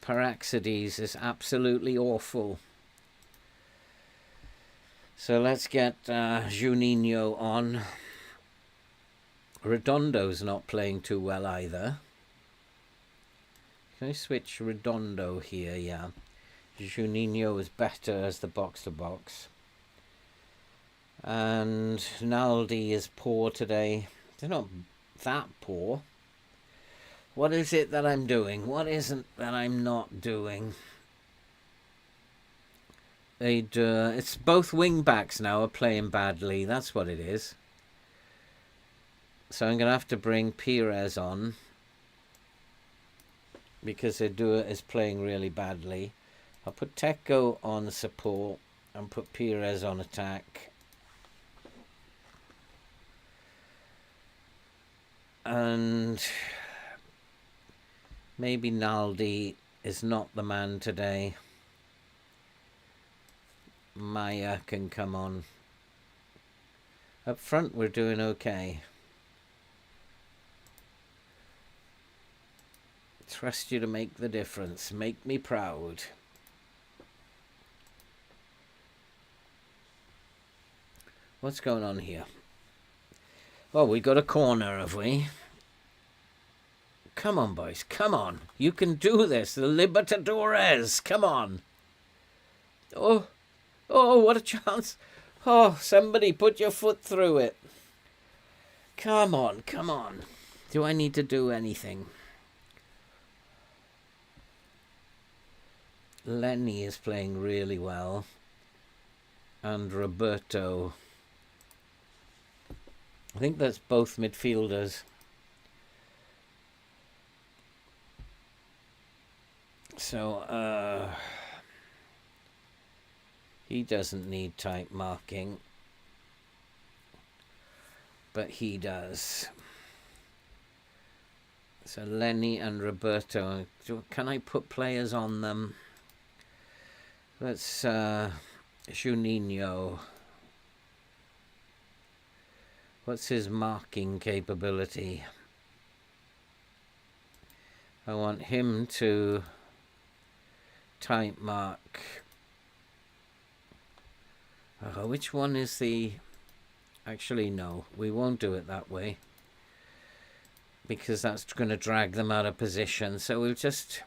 Paraxides is absolutely awful. So let's get Juninho on. Redondo's not playing too well either. Can I switch Redondo here? Yeah. Juninho is better as the box-to-box. And Naldi is poor today. They're not that poor. What is it that I'm doing? What isn't that I'm not doing? It's both wing-backs now are playing badly. That's what it is. So I'm going to have to bring Pires on, because Edua is playing really badly. I'll put Tecco on support and put Pires on attack. And maybe Naldi is not the man today. Maya can come on. Up front we're doing okay. Trust you to make the difference. Make me proud. What's going on here? Well, we got a corner, have we? Come on, boys. Come on. You can do this. The Libertadores. Come on. Oh, what a chance. Oh, somebody put your foot through it. Come on, come on. Do I need to do anything? Lenny is playing really well. And Roberto. I think that's both midfielders. So, he doesn't need tight marking, but he does. So Lenny and Roberto, can I put players on them? Let's, Juninho. What's his marking capability? I want him to tight mark. Which one is the... Actually, no. We won't do it that way, because that's going to drag them out of position. So we'll just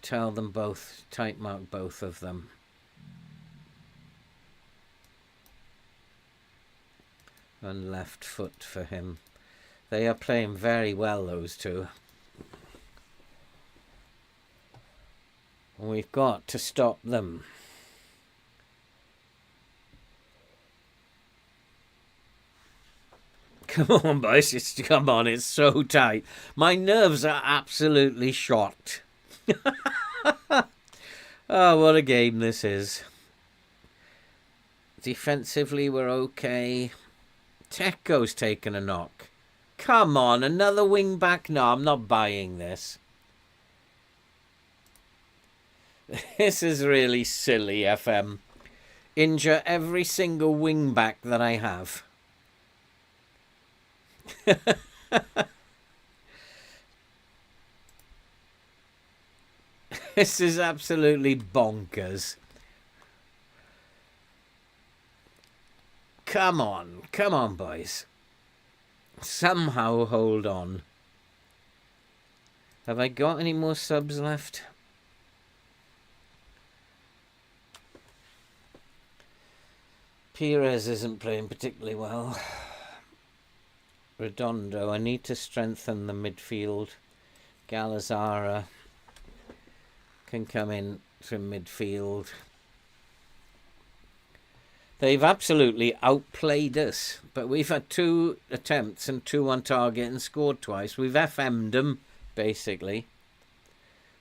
tell them both, tight mark both of them. And left foot for him. They are playing very well, those two. We've got to stop them. Come on, boys. Come on, it's so tight. My nerves are absolutely shot. Oh, what a game this is. Defensively, we're okay. Tecco's taken a knock. Come on, another wing back? No, I'm not buying this. This is really silly, FM. Injure every single wing back that I have. This is absolutely bonkers. Come on, boys. Somehow hold on. Have I got any more subs left? Pires isn't playing particularly well. Redondo, I need to strengthen the midfield. Galazara can come in from midfield. They've absolutely outplayed us, but we've had 2 attempts and 2 on target and scored twice. We've FM'd them, basically.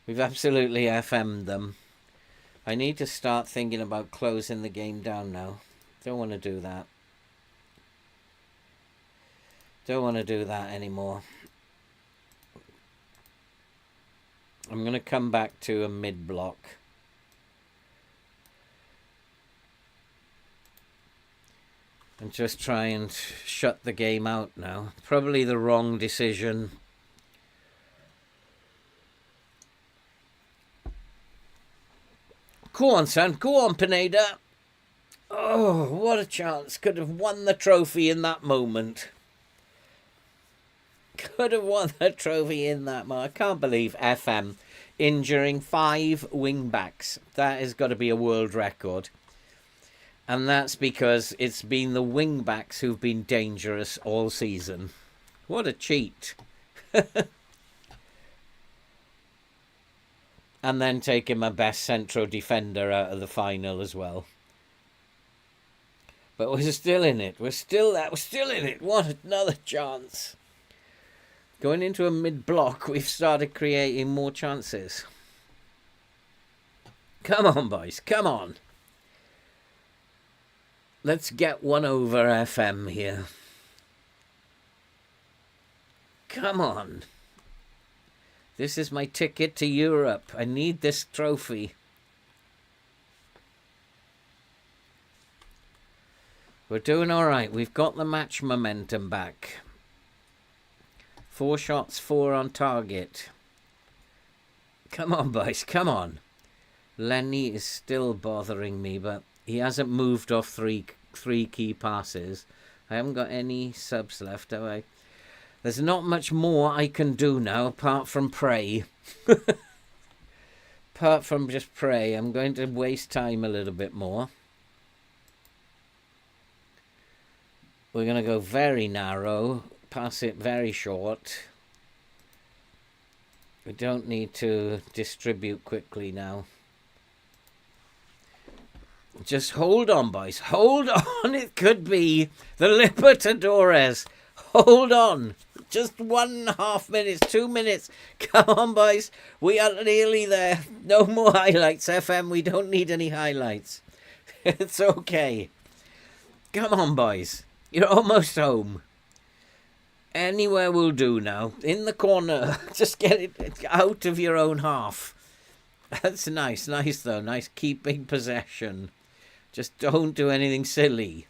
We've absolutely FM'd them. I need to start thinking about closing the game down now. Don't want to do that. Don't want to do that anymore. I'm going to come back to a mid-block. and just try and shut the game out now. Probably the wrong decision. Go on, son. Go on, Pineda. Oh, what a chance. Could have won the trophy in that moment. Could have won the trophy in that moment. I can't believe FM injuring 5 wing-backs. That has got to be a world record. And that's because it's been the wing-backs who've been dangerous all season. What a cheat. And then taking my best central defender out of the final as well. But we're still in it. We're still in it. What another chance. Going into a mid-block, we've started creating more chances. Come on, boys. Come on. Let's get one over FM here. Come on. This is my ticket to Europe. I need this trophy. We're doing all right. We've got the match momentum back. 4 shots, 4 on target. Come on, boys. Come on. Lenny is still bothering me, but he hasn't moved off three key passes. I haven't got any subs left, have I? There's not much more I can do now apart from pray. Apart from just pray, I'm going to waste time a little bit more. We're going to go very narrow, pass it very short. We don't need to distribute quickly now. Just hold on, boys. Hold on. It could be the Libertadores. Hold on. Just 1.5 minutes, 2 minutes. Come on, boys. We are nearly there. No more highlights, FM. We don't need any highlights. It's okay. Come on, boys. You're almost home. Anywhere will do now. In the corner. Just get it out of your own half. That's nice. Nice, though. Nice keeping possession. Just don't do anything silly.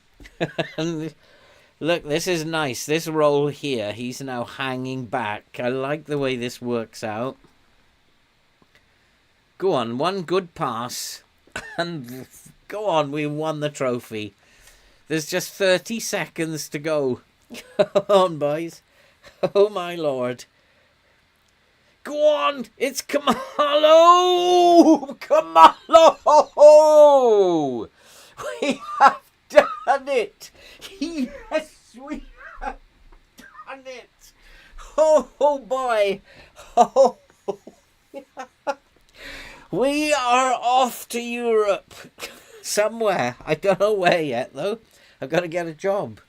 Look, this is nice. This roll here, he's now hanging back. I like the way this works out. Go on, one good pass. And go on, we won the trophy. There's just 30 seconds to go. Come on, boys. Oh, my Lord. Go on, it's Kamalo! Kamalo! We have done it! Yes, we have done it! Oh boy! Oh. We are off to Europe. Somewhere. I don't know where yet, though. I've got to get a job.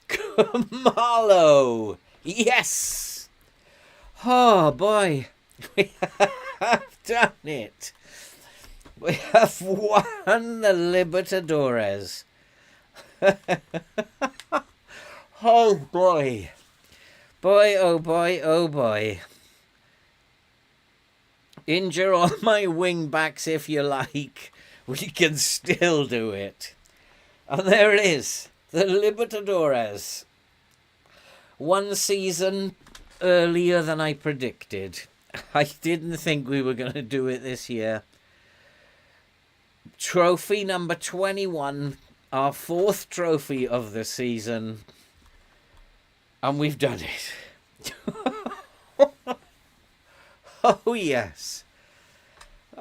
Kamalo! Yes! Oh boy. We have done it. We have won the Libertadores. Oh boy. Boy, oh boy, oh boy. Injure all my wing backs if you like. We can still do it. And there it is. The Libertadores. 1 season earlier than I predicted. I didn't think we were going to do it this year. Trophy number 21, our 4th trophy of the season, and we've done it. Oh yes.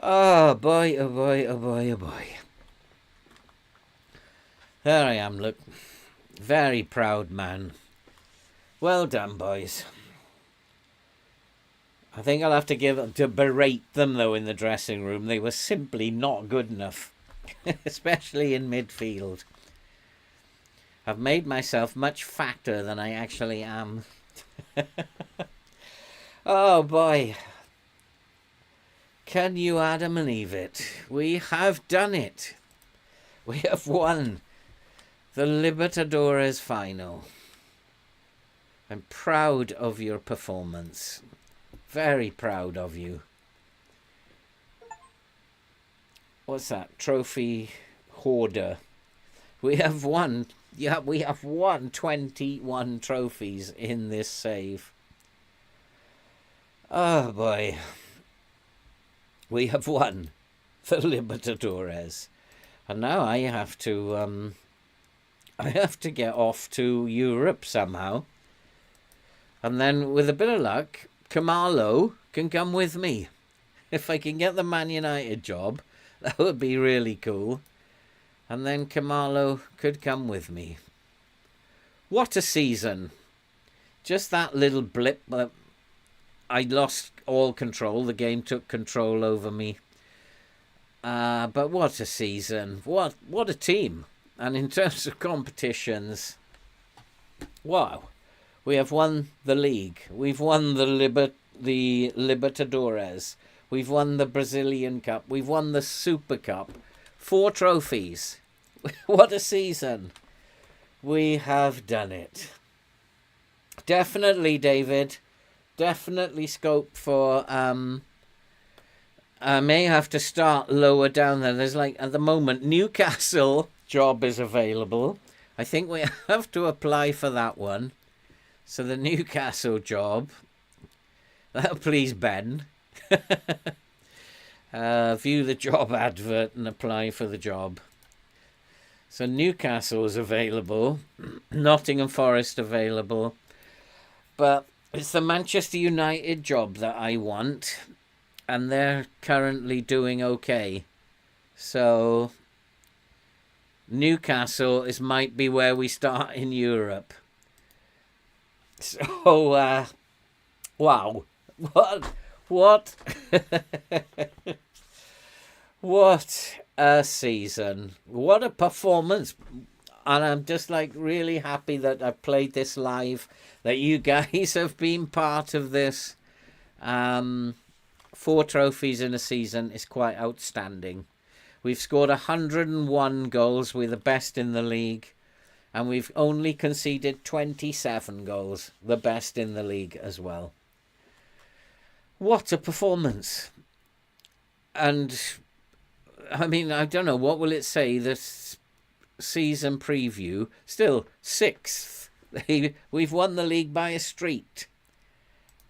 Oh boy, oh boy, oh boy, oh boy. There I am, look. Very proud man. Well done, boys. I think I'll have to berate them, though, in the dressing room. They were simply not good enough, especially in midfield. I've made myself much fatter than I actually am. Oh, boy. Can you Adam believe it? We have done it. We have won the Libertadores final. I'm proud of your performance. Very proud of you. What's that? Trophy hoarder. We have won Yeah, we have won 21 trophies in this save. Oh boy. We have won the Libertadores. And now I have to get off to Europe somehow. And then with a bit of luck, Kamalo can come with me. If I can get the Man United job, that would be really cool. And then Kamalo could come with me. What a season. Just that little blip. I lost all control. The game took control over me. But what a season. What a team. And in terms of competitions, wow. We have won the league. We've won the Libertadores. We've won the Brazilian Cup. We've won the Super Cup. 4 trophies. What a season. We have done it. Definitely, David. Definitely scope for... I may have to start lower down there. There's like, at the moment, Newcastle job is available. I think we have to apply for that one. So the Newcastle job. That'll please Ben. View the job advert and apply for the job. So Newcastle is available. Nottingham Forest available. But it's the Manchester United job that I want. And they're currently doing okay. So Newcastle might be where we start in Europe. So, wow. What? What a season. What a performance. And I'm just like really happy that I've played this live, that you guys have been part of this. 4 trophies in a season is quite outstanding. We've scored 101 goals. We're the best in the league. And we've only conceded 27 goals. The best in the league as well. What a performance. And, I mean, I don't know, what will it say? This season preview. Still, 6th. We've won the league by a street.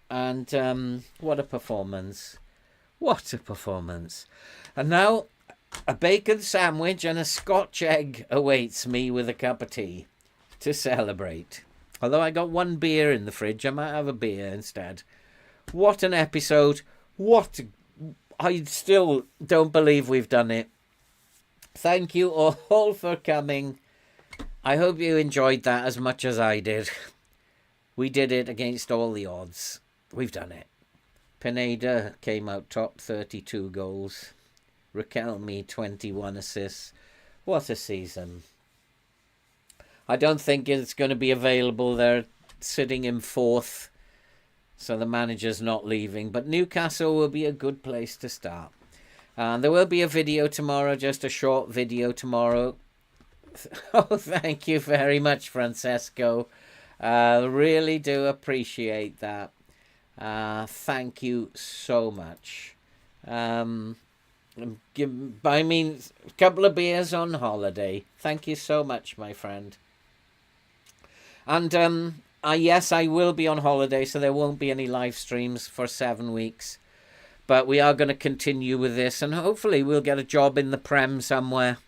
And what a performance. What a performance. And now a bacon sandwich and a Scotch egg awaits me with a cup of tea to celebrate. Although I got 1 beer in the fridge, I might have a beer instead. What an episode. I still don't believe we've done it. Thank you all for coming. I hope you enjoyed that as much as I did. We did it against all the odds. We've done it. Pineda came out top, 32 goals. Riquelme, 21 assists. What a season. I don't think it's going to be available. They're sitting in 4th, so the manager's not leaving. But Newcastle will be a good place to start. There will be a video tomorrow, just a short video tomorrow. Oh, thank you very much, Francesco. Really do appreciate that. Thank you so much. I mean, a couple of beers on holiday. Thank you so much, my friend. And yes, I will be on holiday, so there won't be any live streams for 7 weeks. But we are going to continue with this, and hopefully we'll get a job in the Prem somewhere.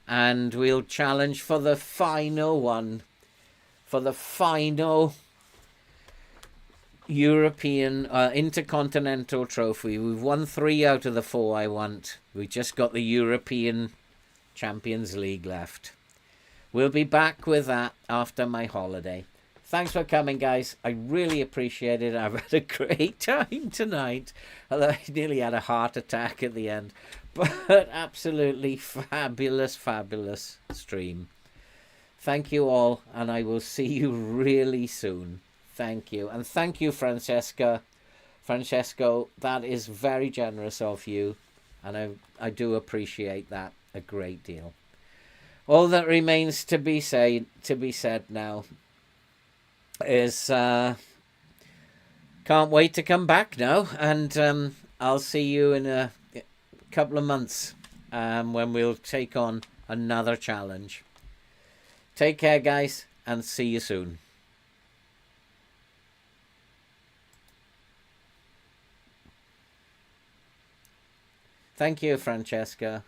And we'll challenge for the final one. For the final European Intercontinental Trophy. We've won 3 out of the 4 I want. We just got the European Champions League left. We'll be back with that after my holiday. Thanks for coming, guys. I really appreciate it. I've had a great time tonight. Although I nearly had a heart attack at the end. But absolutely fabulous, fabulous stream. Thank you all, and I will see you really soon. Thank you. And thank you, Francesco, that is very generous of you. And I do appreciate that a great deal. All that remains to be said now is can't wait to come back now. And I'll see you in a couple of months when we'll take on another challenge. Take care, guys, and see you soon. Thank you, Francesca.